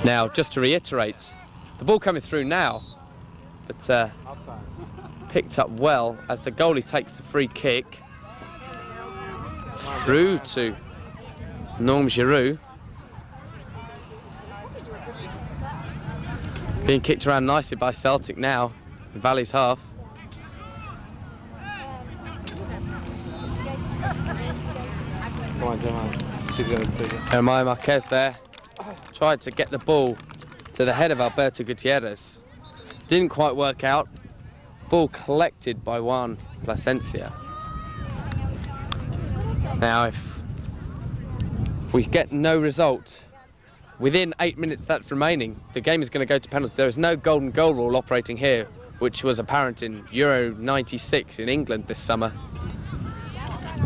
Now, just to reiterate, the ball coming through now, but picked up well as the goalie takes the free kick through to Norm Giroux. Being kicked around nicely by Celtic now in Valley's half. Come on, Jeremiah. She's going to take it. Jeremiah Marquez there. Tried to get the ball to the head of Alberto Gutierrez. Didn't quite work out. Ball collected by Juan Plasencia. Now, if we get no result within 8 minutes that's remaining, the game is going to go to penalties. There is no golden goal rule operating here, which was apparent in Euro 96 in England this summer.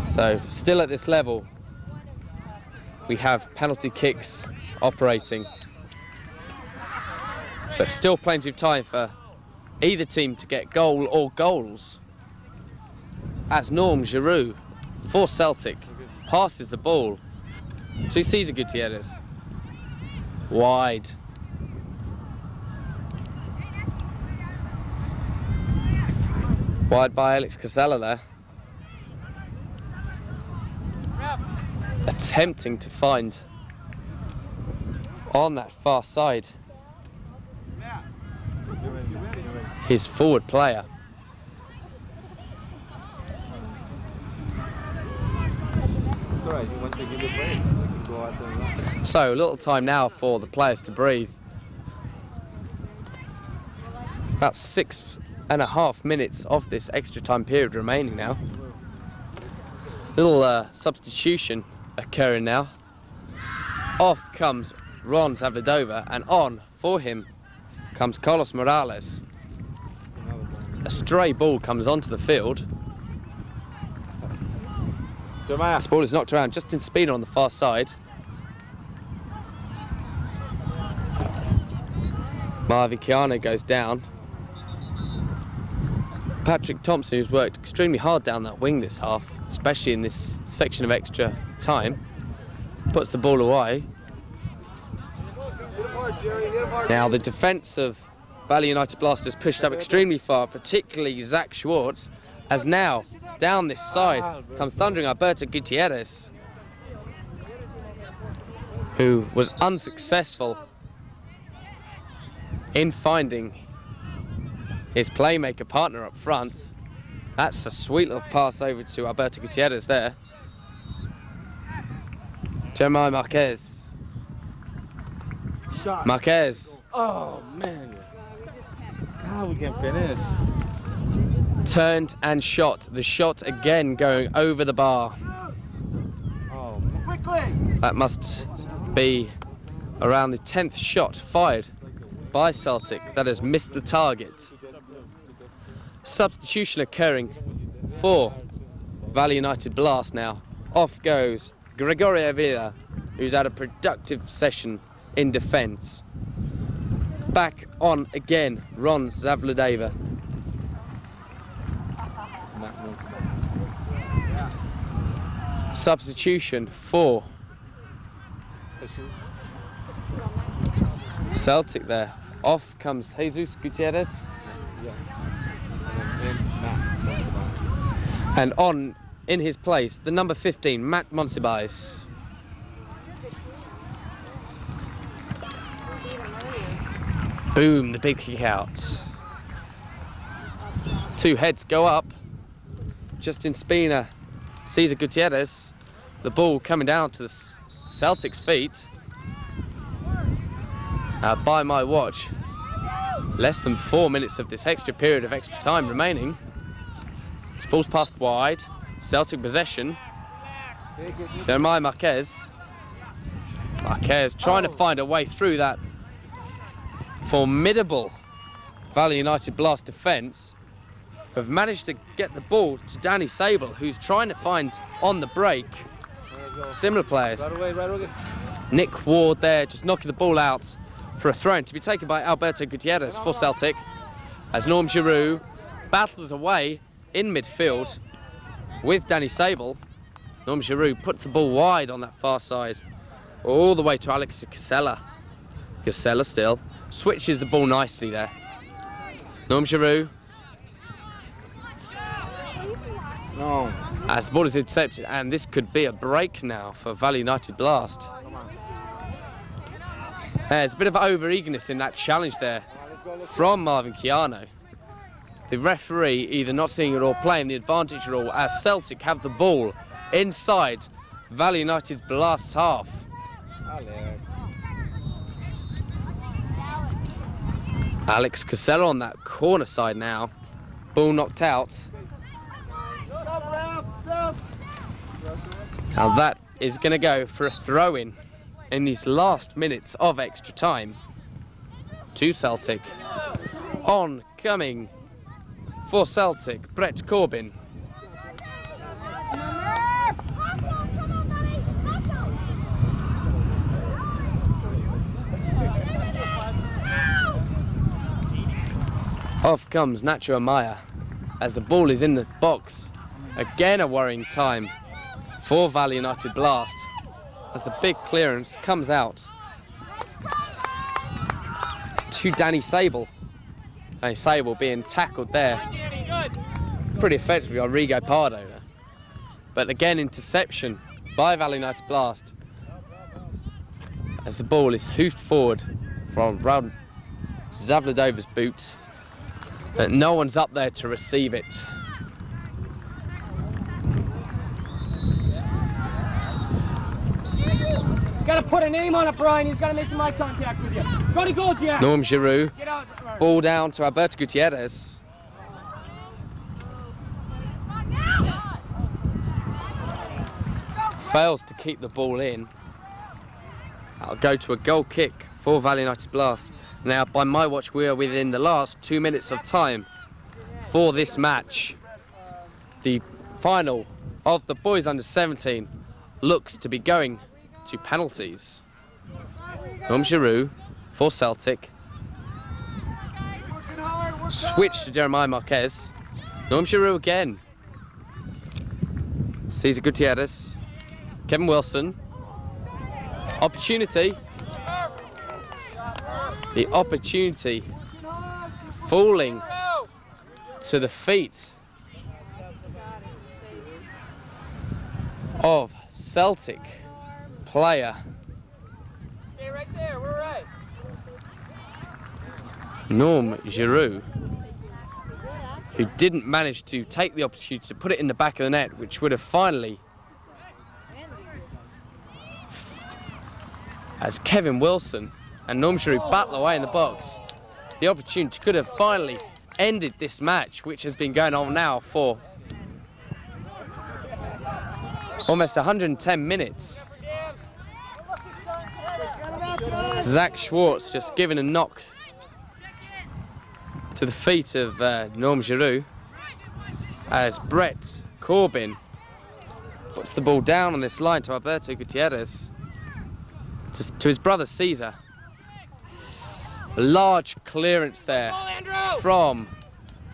So, still at this level, we have penalty kicks operating, but still plenty of time for either team to get goal or goals, as Norm Giroux for Celtic. Passes the ball to Cesar Gutierrez. Wide. Wide by Alex Casella there. Attempting to find on that far side his forward player. It's alright, he wants to give you a break, so you can go out there and run. So a little time now for the players to breathe. About 6.5 minutes of this extra time period remaining now. Little substitution occurring now. Off comes Ron Zavadova, and on for him comes Carlos Morales. A stray ball comes onto the field. This ball is knocked around just in speed on the far side. Marvin Chiano goes down. Patrick Thompson, who's worked extremely hard down that wing this half, especially in this section of extra time, puts the ball away. Now the defence of Valley United Blasters pushed up extremely far, particularly Zach Schwartz, as now down this side comes thundering Alberto Gutierrez, who was unsuccessful in finding his playmaker partner up front. That's a sweet little pass over to Alberto Gutierrez there. Jeremiah Marquez. Shot. Marquez. Oh, man. How we can finish? Turned and shot. The shot again going over the bar. Oh, That must be around the 10th shot fired by Celtic that has missed the target. Substitution occurring for Valley United Blast now. Off goes Gregorio Avila, who's had a productive session in defence. Back on again, Ron Zavladeva. Substitution for Celtic there. Off comes Jesus Gutierrez. And on in his place, the number 15, Matt Monsibais. Boom, the big kick out. Two heads go up. Justin Spina, Cesar Gutierrez. The ball coming down to the Celtics' feet. By my watch, less than 4 minutes of this extra period of extra time remaining. This ball's passed wide. Celtic possession. Jeremiah Marquez. Marquez trying to find a way through that formidable Valley United Blast defence. Have managed to get the ball to Danny Sable, who's trying to find on the break similar players. Right away. Nick Ward there just knocking the ball out for a throw-in to be taken by Alberto Gutierrez for Celtic, as Norm Giroux battles away in midfield with Danny Sable. Norm Giroux puts the ball wide on that far side, all the way to Alex Casella. Casella still switches the ball nicely there. Norm Giroux. No. As the ball is intercepted, and this could be a break now for Valley United Blast. There's a bit of over-eagerness in that challenge there from Marvin Chiano. The referee either not seeing it or playing the advantage rule as Celtic have the ball inside Valley United's Blast's half. Alex Casella on that corner side now. Ball knocked out. Now that is going to go for a throw-in in these last minutes of extra time to Celtic. On coming for Celtic, Brett Corbin. Off comes Nacho Amaya as the ball is in the box. Again a worrying time for Valley United Blast. As a big clearance comes out to Danny Sable. Danny Sable being tackled there pretty effectively by Rigo Pardo. But again, interception by Valley United Blast as the ball is hoofed forward from Raul Zavladova's boot, but no one's up there to receive it. You gotta put a name on it, Brian. He's gotta make some eye contact with you. Go to goal, Jack. Norm Giroux, Get out. ball down to Alberto Gutierrez. Fails to keep the ball in. That'll go to a goal kick for Valley United Blast. Now, by my watch, we are within the last 2 minutes of time for this match. The final of the boys under 17 looks to be going to penalties. Norm Giroux for Celtic. Switch to Jeremiah Marquez. Norm Giroux again. Cesar Gutierrez. Kevin Wilson. Opportunity. The opportunity falling to the feet of Celtic player Stay right there. We're right. Norm Giroux, who didn't manage to take the opportunity to put it in the back of the net, which would have finally, as Kevin Wilson and Norm Giroux battle away in the box, the opportunity could have finally ended this match, which has been going on now for almost 110 minutes. Zach Schwartz just giving a knock to the feet of Norm Giroux as Brett Corbin puts the ball down on this line to Alberto Gutierrez, to his brother Cesar. A large clearance there from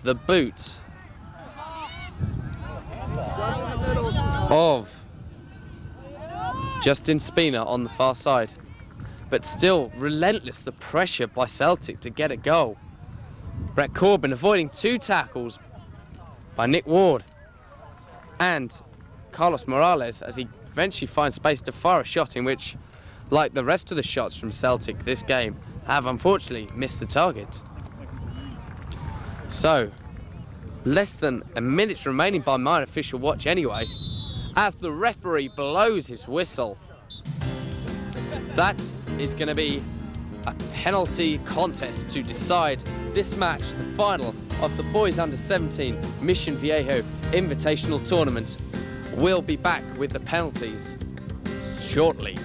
the boot of Justin Spina on the far side. But still relentless, the pressure by Celtic to get a goal. Brett Corbin avoiding 2 tackles by Nick Ward and Carlos Morales as he eventually finds space to fire a shot in which, like the rest of the shots from Celtic this game, have unfortunately missed the target. So, less than a minute remaining by my official watch anyway, as the referee blows his whistle. That is going to be a penalty contest to decide this match, the final of the boys under 17 Mission Viejo Invitational Tournament. We'll be back with the penalties shortly.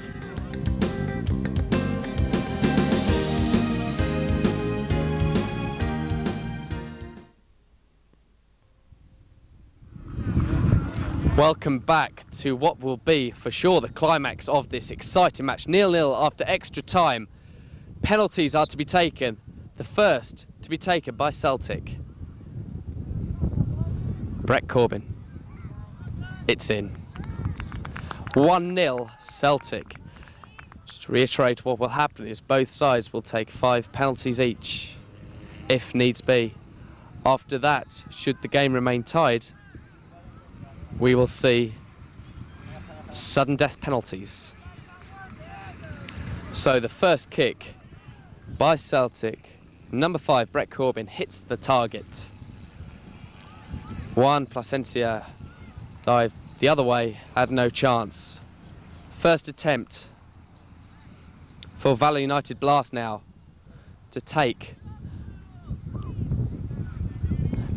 Welcome back to what will be, for sure, the climax of this exciting match. 0-0 after extra time. Penalties are to be taken. The first to be taken by Celtic. Brett Corbin. It's in. 1-0 Celtic. Just to reiterate, what will happen is both sides will take 5 penalties each, if needs be. After that, should the game remain tied, we will see sudden death penalties. So the first kick by Celtic, number 5, Brett Corbin, hits the target. Juan Plasencia dived the other way, had no chance. First attempt for Valley United Blast now to take.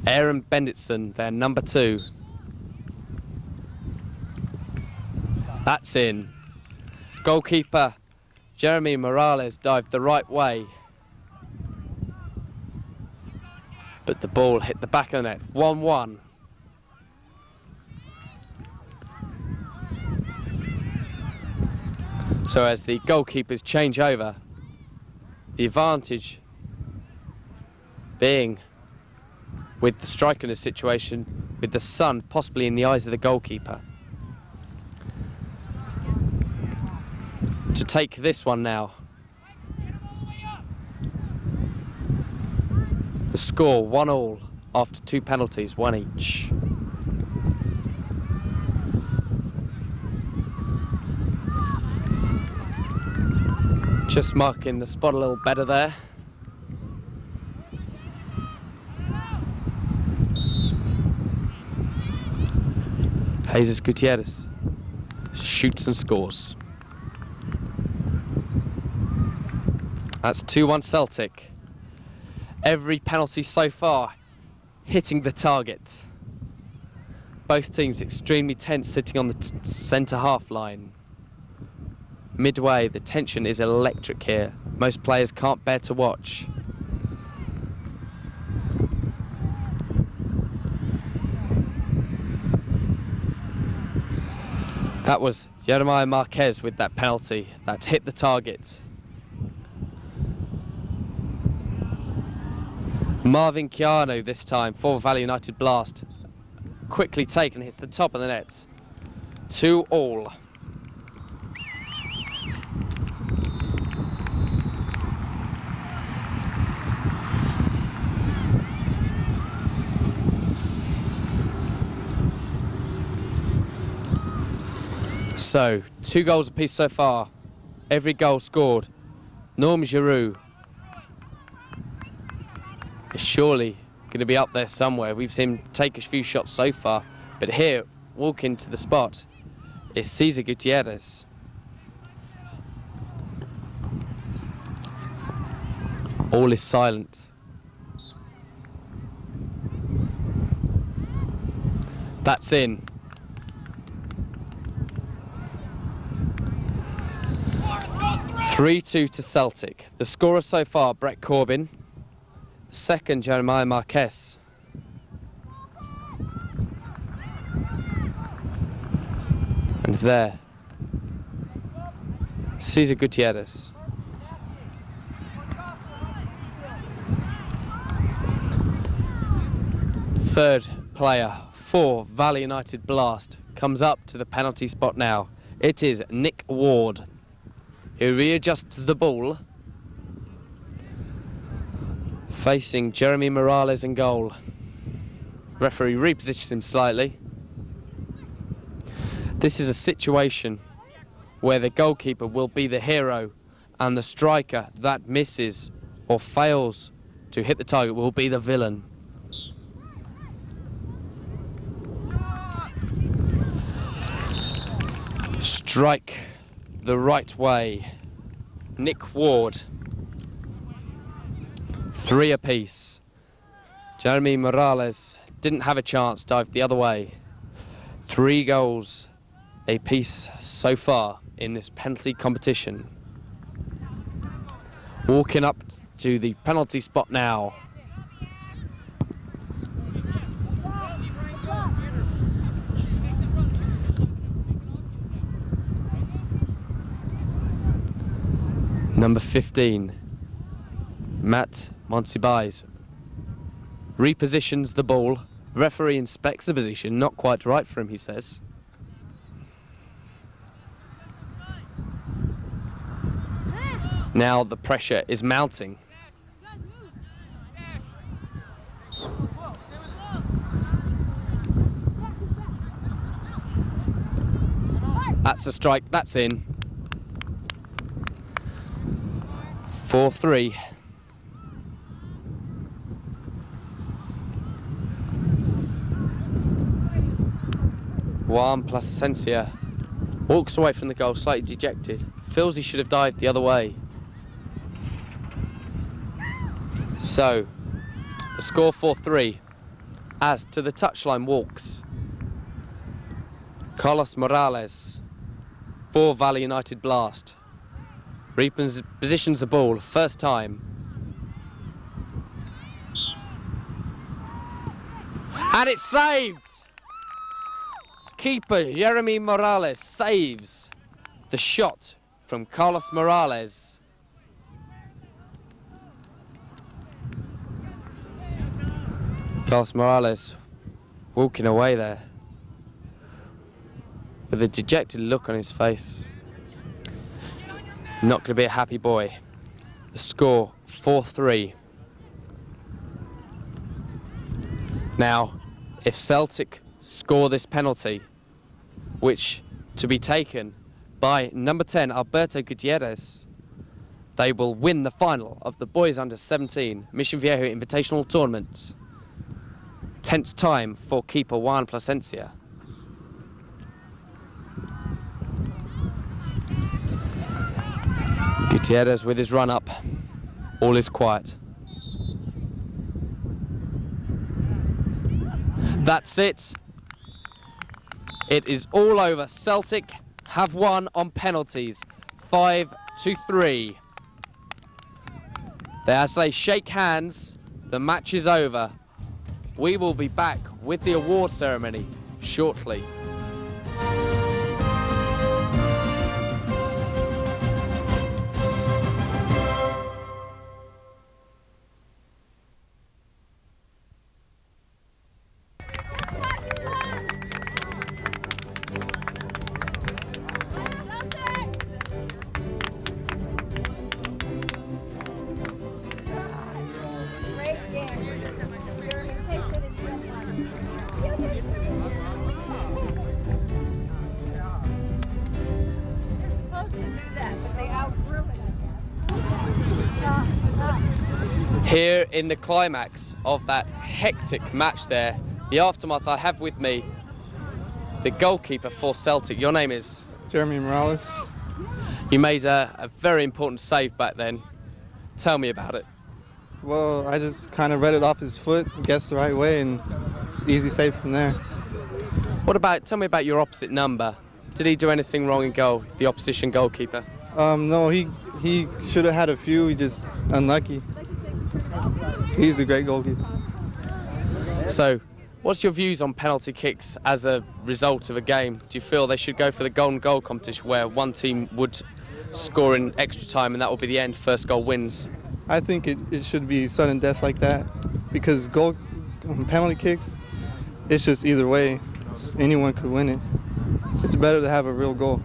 Aaron Benditson, their number 2. That's in. Goalkeeper Jeremy Morales dived the right way, but the ball hit the back of the net. 1-1. So as the goalkeepers change over, the advantage being with the striker in this situation, with the sun possibly in the eyes of the goalkeeper. take this one now. The score 1-1 after 2 penalties, 1 each. Just marking the spot a little better there. Jesus Gutierrez shoots and scores. That's 2-1 Celtic. Every penalty so far hitting the target. Both teams extremely tense, sitting on the centre half line. Midway, the tension is electric here. Most players can't bear to watch. That was Jeremiah Marquez with that penalty. That's hit the target. Marvin Chiano this time for Valley United Blast. Quickly taken, hits the top of the net. 2-2. So, 2 goals apiece so far. Every goal scored. Norm Giroux is surely going to be up there somewhere. We've seen him take a few shots so far, but here, walking to the spot, is Cesar Gutierrez. All is silent. That's in. 3-2 to Celtic. The scorer so far, Brett Corbin. Second, Jeremiah Marquez. And there, Cesar Gutierrez. Third player for Valley United Blast comes up to the penalty spot now. It is Nick Ward, who readjusts the ball, facing Jeremy Morales in goal. Referee repositions him slightly. This is a situation where the goalkeeper will be the hero and the striker that misses or fails to hit the target will be the villain. Strike the right way. Nick Ward. 3 apiece. Jeremy Morales didn't have a chance, dived the other way. 3 goals apiece so far in this penalty competition. Walking up to the penalty spot now. Number 15, Matt Monsibais, repositions the ball. Referee inspects the position, not quite right for him, he says. Now the pressure is mounting. That's a strike, that's in. 4-3. Juan Plasencia walks away from the goal slightly dejected. Feels he should have dived the other way. So, the score 4-3. As to the touchline walks Carlos Morales for Valley United Blast. Repositions the ball, first time. And it's saved! Keeper Jeremy Morales saves the shot from Carlos Morales. Carlos Morales walking away there with a dejected look on his face. Not going to be a happy boy. The score 4-3. Now, if Celtic score this penalty, which to be taken by number 10, Alberto Gutierrez, they will win the final of the boys under 17 Mission Viejo Invitational Tournament. 10th time for keeper Juan Plasencia. Gutierrez with his run up. All is quiet. That's it. It is all over. Celtic have won on penalties, 5-3. As they shake hands, the match is over. We will be back with the award ceremony shortly. Here in the climax of that hectic match there, the aftermath, I have with me the goalkeeper for Celtic. Your name is? Jeremy Morales. You made a very important save back then. Tell me about it. Well, I just kind of read it off his foot, guessed the right way, and easy save from there. Tell me about your opposite number. Did he do anything wrong in goal, the opposition goalkeeper? No, he should have had a few, he just unlucky. He's a great goalkeeper. So, what's your views on penalty kicks as a result of a game? Do you feel they should go for the golden goal competition where one team would score in extra time and that will be the end, first goal wins? I think it should be sudden death like that, because penalty kicks, it's just either way. Anyone could win it. It's better to have a real goal.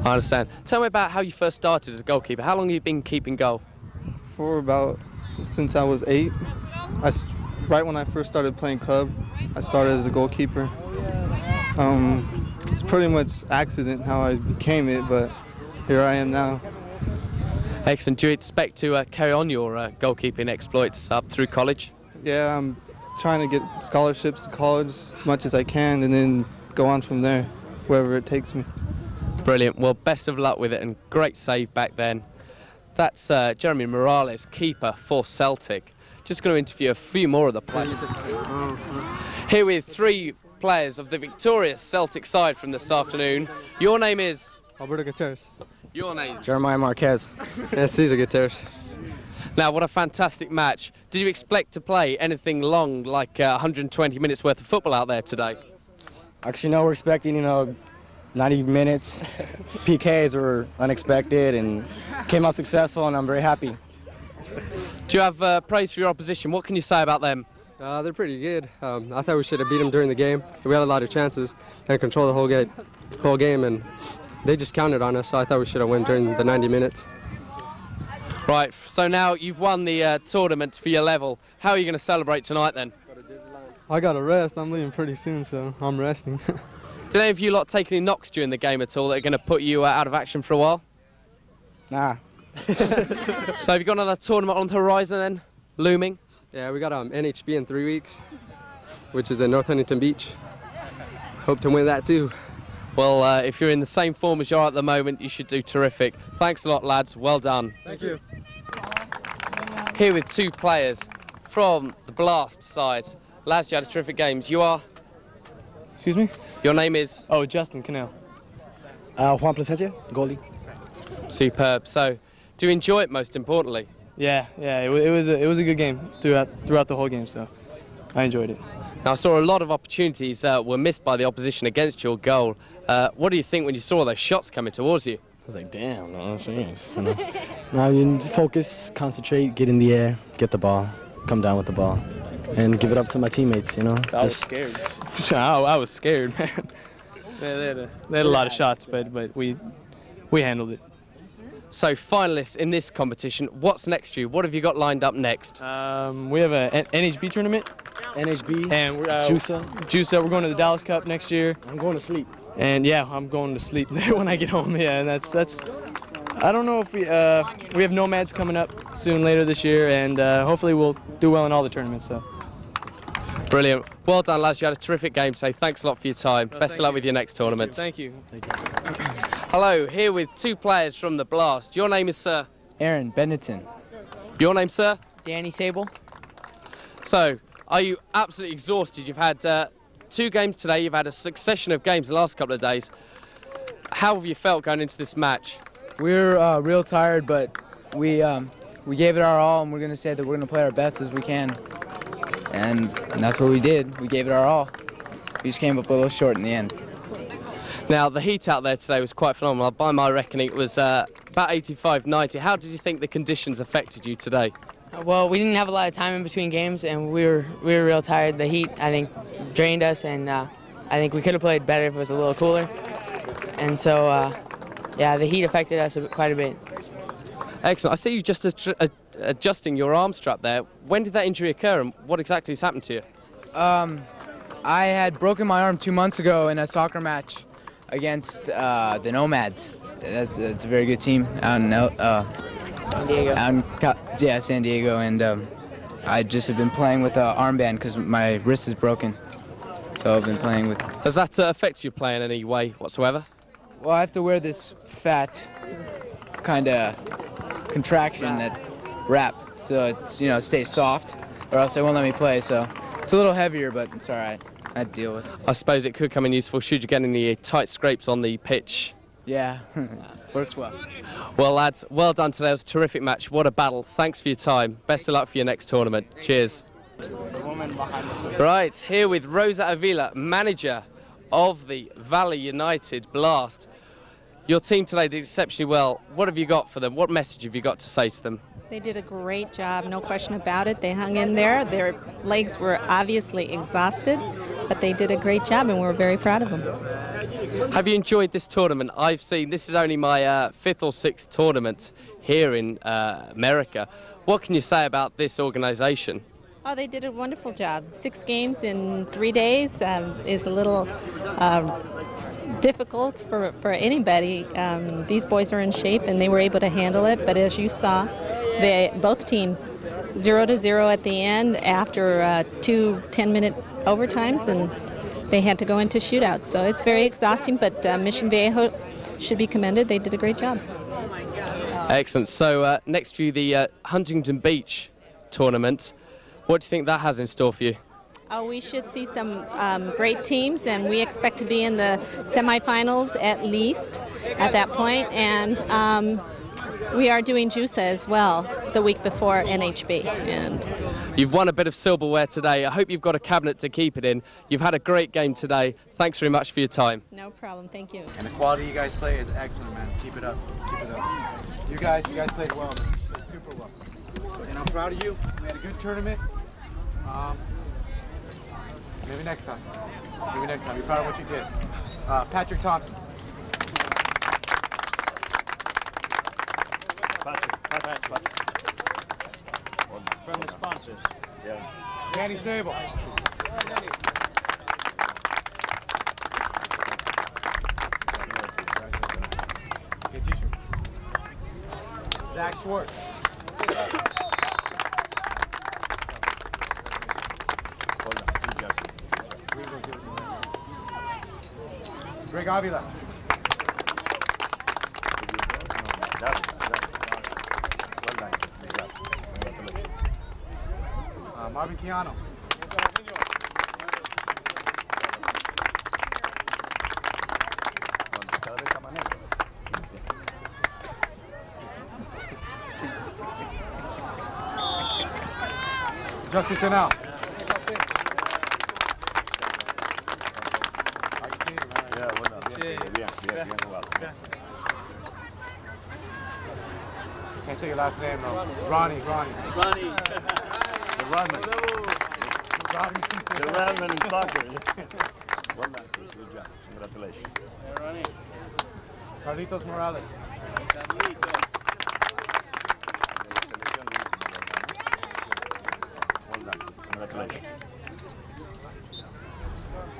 I understand. Tell me about how you first started as a goalkeeper. How long have you been keeping goal? Since I was 8. Right when I first started playing club, I started as a goalkeeper. It's pretty much accident how I became it, but here I am now. Excellent. Do you expect to carry on your goalkeeping exploits up through college? Yeah, I'm trying to get scholarships to college as much as I can and then go on from there, wherever it takes me. Brilliant. Well, best of luck with it, and great save back then. That's Jeremy Morales, keeper for Celtic. Just going to interview a few more of the players. Here with 3 players of the victorious Celtic side from this afternoon. Your name is? Alberto Gutierrez. Your name? Jeremiah Marquez. And Cesar Gutierrez. Now, what a fantastic match. Did you expect to play anything long, like 120 minutes worth of football out there today? Actually, no, we're expecting, 90 minutes. PKs were unexpected and came out successful, and I'm very happy. Do you have praise for your opposition? What can you say about them? They're pretty good. I thought we should have beat them during the game. We had a lot of chances and control the whole game, and they just counted on us, so I thought we should have won during the 90 minutes. Right, so now you've won the tournament for your level. How are you going to celebrate tonight then? I got to rest. I'm leaving pretty soon, so I'm resting. Did any of you lot take any knocks during the game at all that are going to put you out of action for a while? Nah. So have you got another tournament on the horizon then, looming? Yeah, we got NHB in 3 weeks, which is in North Huntington Beach. Hope to win that too. Well, if you're in the same form as you are at the moment, you should do terrific. Thanks a lot, lads. Well done. Thank you. Here with 2 players from the Blast side. Lads, you had a terrific game. You are? Excuse me? Your name is? Oh, Justin Cannell. Juan Plasencia, goalie. Superb. So, do you enjoy it most importantly? Yeah, it was a good game throughout the whole game, so I enjoyed it. Now, I saw a lot of opportunities were missed by the opposition against your goal. What do you think when you saw those shots coming towards you? I was like, damn, no, jeez. No, you just focus, concentrate, get in the air, get the ball, come down with the ball, and give it up to my teammates, I was scared. I was scared, man. They had a lot of shots, but we handled it. So finalists in this competition, what's next for you? What have you got lined up next? We have a NHB tournament. NHB, And we're, Juica. We're going to the Dallas Cup next year. I'm going to sleep. And yeah, I'm going to sleep when I get home. Yeah, and that's. I don't know if we have Nomads coming up soon later this year, and hopefully we'll do well in all the tournaments. So. Brilliant. Well done, lads. You had a terrific game today. Thanks a lot for your time. Best of luck with your next tournament. Thank you. Hello, here with two players from the Blast. Your name is, sir? Aaron Benetton. Your name, sir? Danny Sable. So, are you absolutely exhausted? You've had 2 games today. You've had a succession of games the last couple of days. How have you felt going into this match? We're real tired, but we gave it our all, and we're going to say that we're going to play our best as we can. And that's what we did. We gave it our all. We just came up a little short in the end. Now, the heat out there today was quite phenomenal. By my reckoning, it was about 85, 90. How did you think the conditions affected you today? Well, we didn't have a lot of time in between games, and we were real tired. The heat, I think, drained us, and I think we could have played better if it was a little cooler. And so, yeah, the heat affected us quite a bit. Excellent. I see you just adjusting your arm strap there. When did that injury occur, and what exactly has happened to you? I had broken my arm 2 months ago in a soccer match against the Nomads. That's a very good team out in San Diego. Yeah, San Diego, and I just have been playing with an armband because my wrist is broken. So I've been playing with. Does that affect your play in any way whatsoever? Well, I have to wear this fat kind of contraction that wraps so it's, you know, stays soft, or else they won't let me play. So it's a little heavier, but it's all right. I'd deal with it. I suppose it could come in useful should you get any tight scrapes on the pitch. Yeah, works well. Well, lads, well done today. It was a terrific match. What a battle. Thanks for your time. Best of luck for your next tournament. Cheers. Right, here with Rosa Avila, manager of the Valley United Blast. Your team today did exceptionally well. What have you got for them? What message have you got to say to them? They did a great job, no question about it. They hung in there. Their legs were obviously exhausted, but they did a great job, and we're very proud of them. Have you enjoyed this tournament? I've seen, this is only my 5th or 6th tournament here in America. What can you say about this organization? Oh, they did a wonderful job. 6 games in 3 days is a little difficult for anybody. These boys are in shape, and they were able to handle it, but as you saw, both teams 0-0 at the end after 2 10-minute overtimes, and they had to go into shootouts. So it's very exhausting, but Mission Viejo should be commended. They did a great job. Excellent. So next to you, the Huntington Beach tournament. What do you think that has in store for you? Oh, we should see some great teams, and we expect to be in the semifinals at least at that point. And we are doing Juica as well the week before NHB. And you've won a bit of silverware today. I hope you've got a cabinet to keep it in. You've had a great game today. Thanks very much for your time. No problem. Thank you. And the quality you guys play is excellent, man. Keep it up. Keep it up. You guys played well, man. Played super well. And I'm proud of you. We had a good tournament. Maybe next time. Maybe next time. You're proud of what you did. Patrick Thompson. Patrick. From the sponsors. Yeah. Danny Sable. Get t-shirt. Zach Schwartz. Greg Avila. Marvin Chiano. Justin Tennell. Can't say your last name though. Ronnie. The Rodman in soccer. Well done. Good job. Congratulations. Carlitos Morales.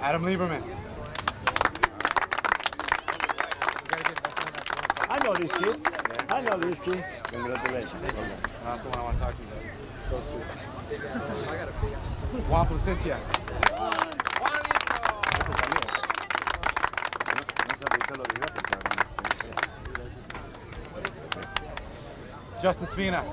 Adam Lieberman. I know this kid. I know this kid. Congratulations. That's the one I want to talk to you about. Those two. Juan Placencia. Justin Spina.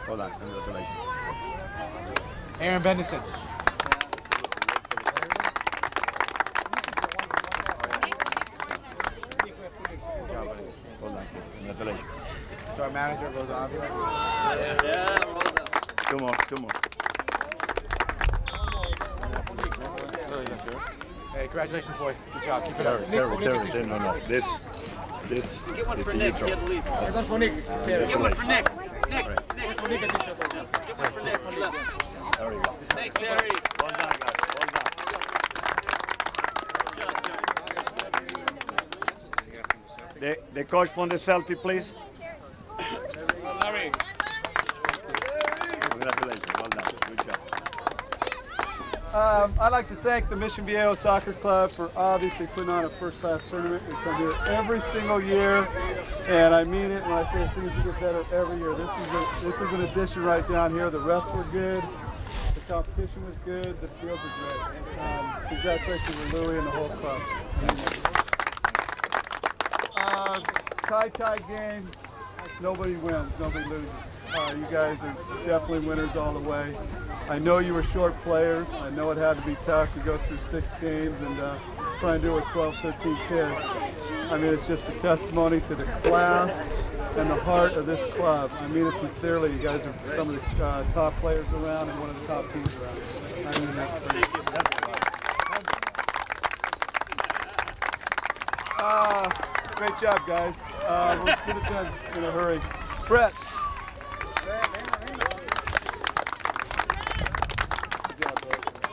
Hold on, congratulations. Aaron Bendison. Hold on, congratulations. To our manager, Rosa Avila. Yeah, Rosa. Come on, come on. Hey, congratulations, boys. Good job. Keep it up. Terry, no. This. Get one for Nick, I believe. Get one for Nick. Get one for Nick. Nick. Get one for Nick. There we go. Thanks, Terry. Well done, guys. Well done. The coach from the Celtic, please. Larry. Congratulations. Well done. Good job. I'd like to thank the Mission Viejo Soccer Club for obviously putting on a first-class tournament. We come here every single year, and I mean it when I say things get better every year. This is an addition right down here. The refs were good, the competition was good, the fields are great. Congratulations to Louie and the whole club. Tie game. Nobody wins, nobody loses. You guys are definitely winners all the way. I know you were short players. I know it had to be tough to go through 6 games and try and do it with 12, 13 kids. I mean, it's just a testimony to the class and the heart of this club. I mean it sincerely. You guys are some of the top players around and one of the top teams around. I mean that for you. Great job, guys. We'll get it done in a hurry. Brett.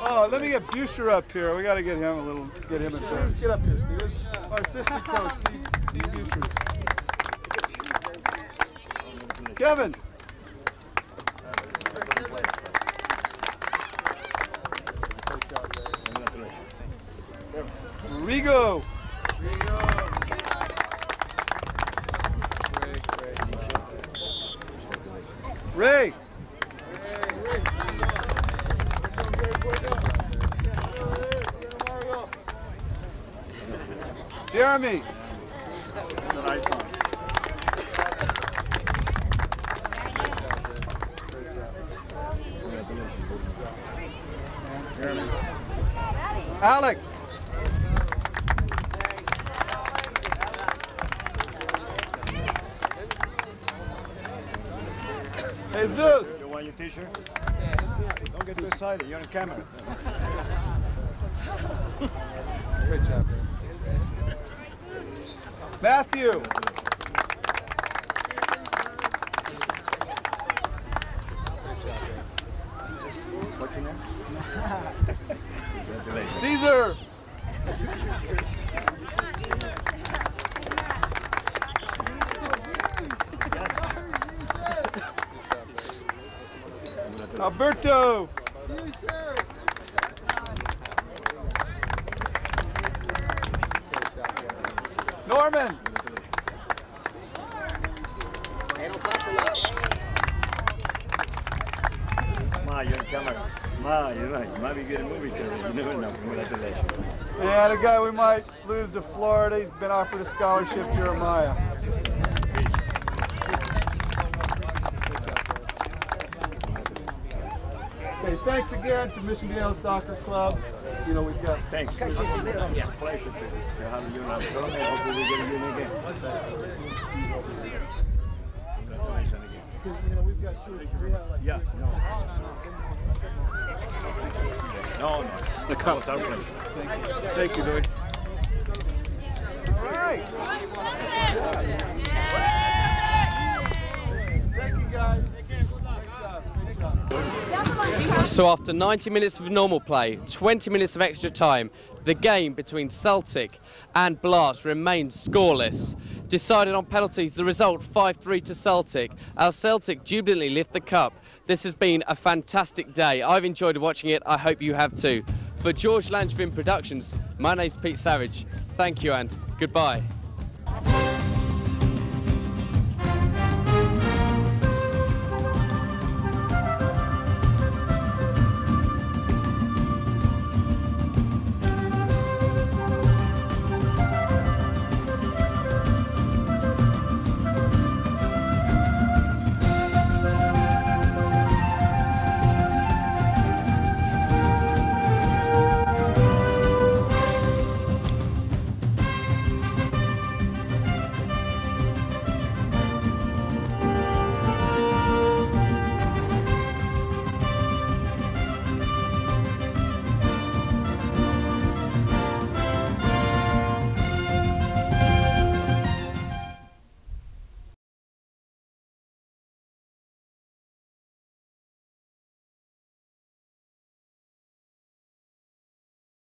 Oh, let me get Buscher up here. We got to get him in there. Get up here, Steve. Our assistant coach, Steve Buscher. Kevin. Rigo. Ray. Jeremy. Alex. Jesus. You want your t-shirt? Don't get too excited. You're on camera. Great job, man. Matthew. What's your name? Congratulations. Caesar. Alberto. Norman. Ma, you're on camera. Ma, you're right. You might be good at movie today. You never know. Congratulations. Yeah, the guy we might lose to Florida. He's been offered a scholarship, Jeremiah. Okay, thanks again to Mission Viejo Soccer Club. You know, we've got... Thanks. It's a pleasure to have you on the show. Hopefully we get you in again. Congratulations again. You know, we've got 2 or 3. Yeah. No. The cup. That was our pleasure. Thank you, Louis. All right. Thank you, guys. So after 90 minutes of normal play, 20 minutes of extra time, the game between Celtic and Blast remained scoreless. Decided on penalties, the result 5-3 to Celtic, as Celtic jubilantly lift the cup This has been a fantastic day. I've enjoyed watching it. I hope you have too. For George Langevin Productions, my name's Pete Savage. Thank you and goodbye.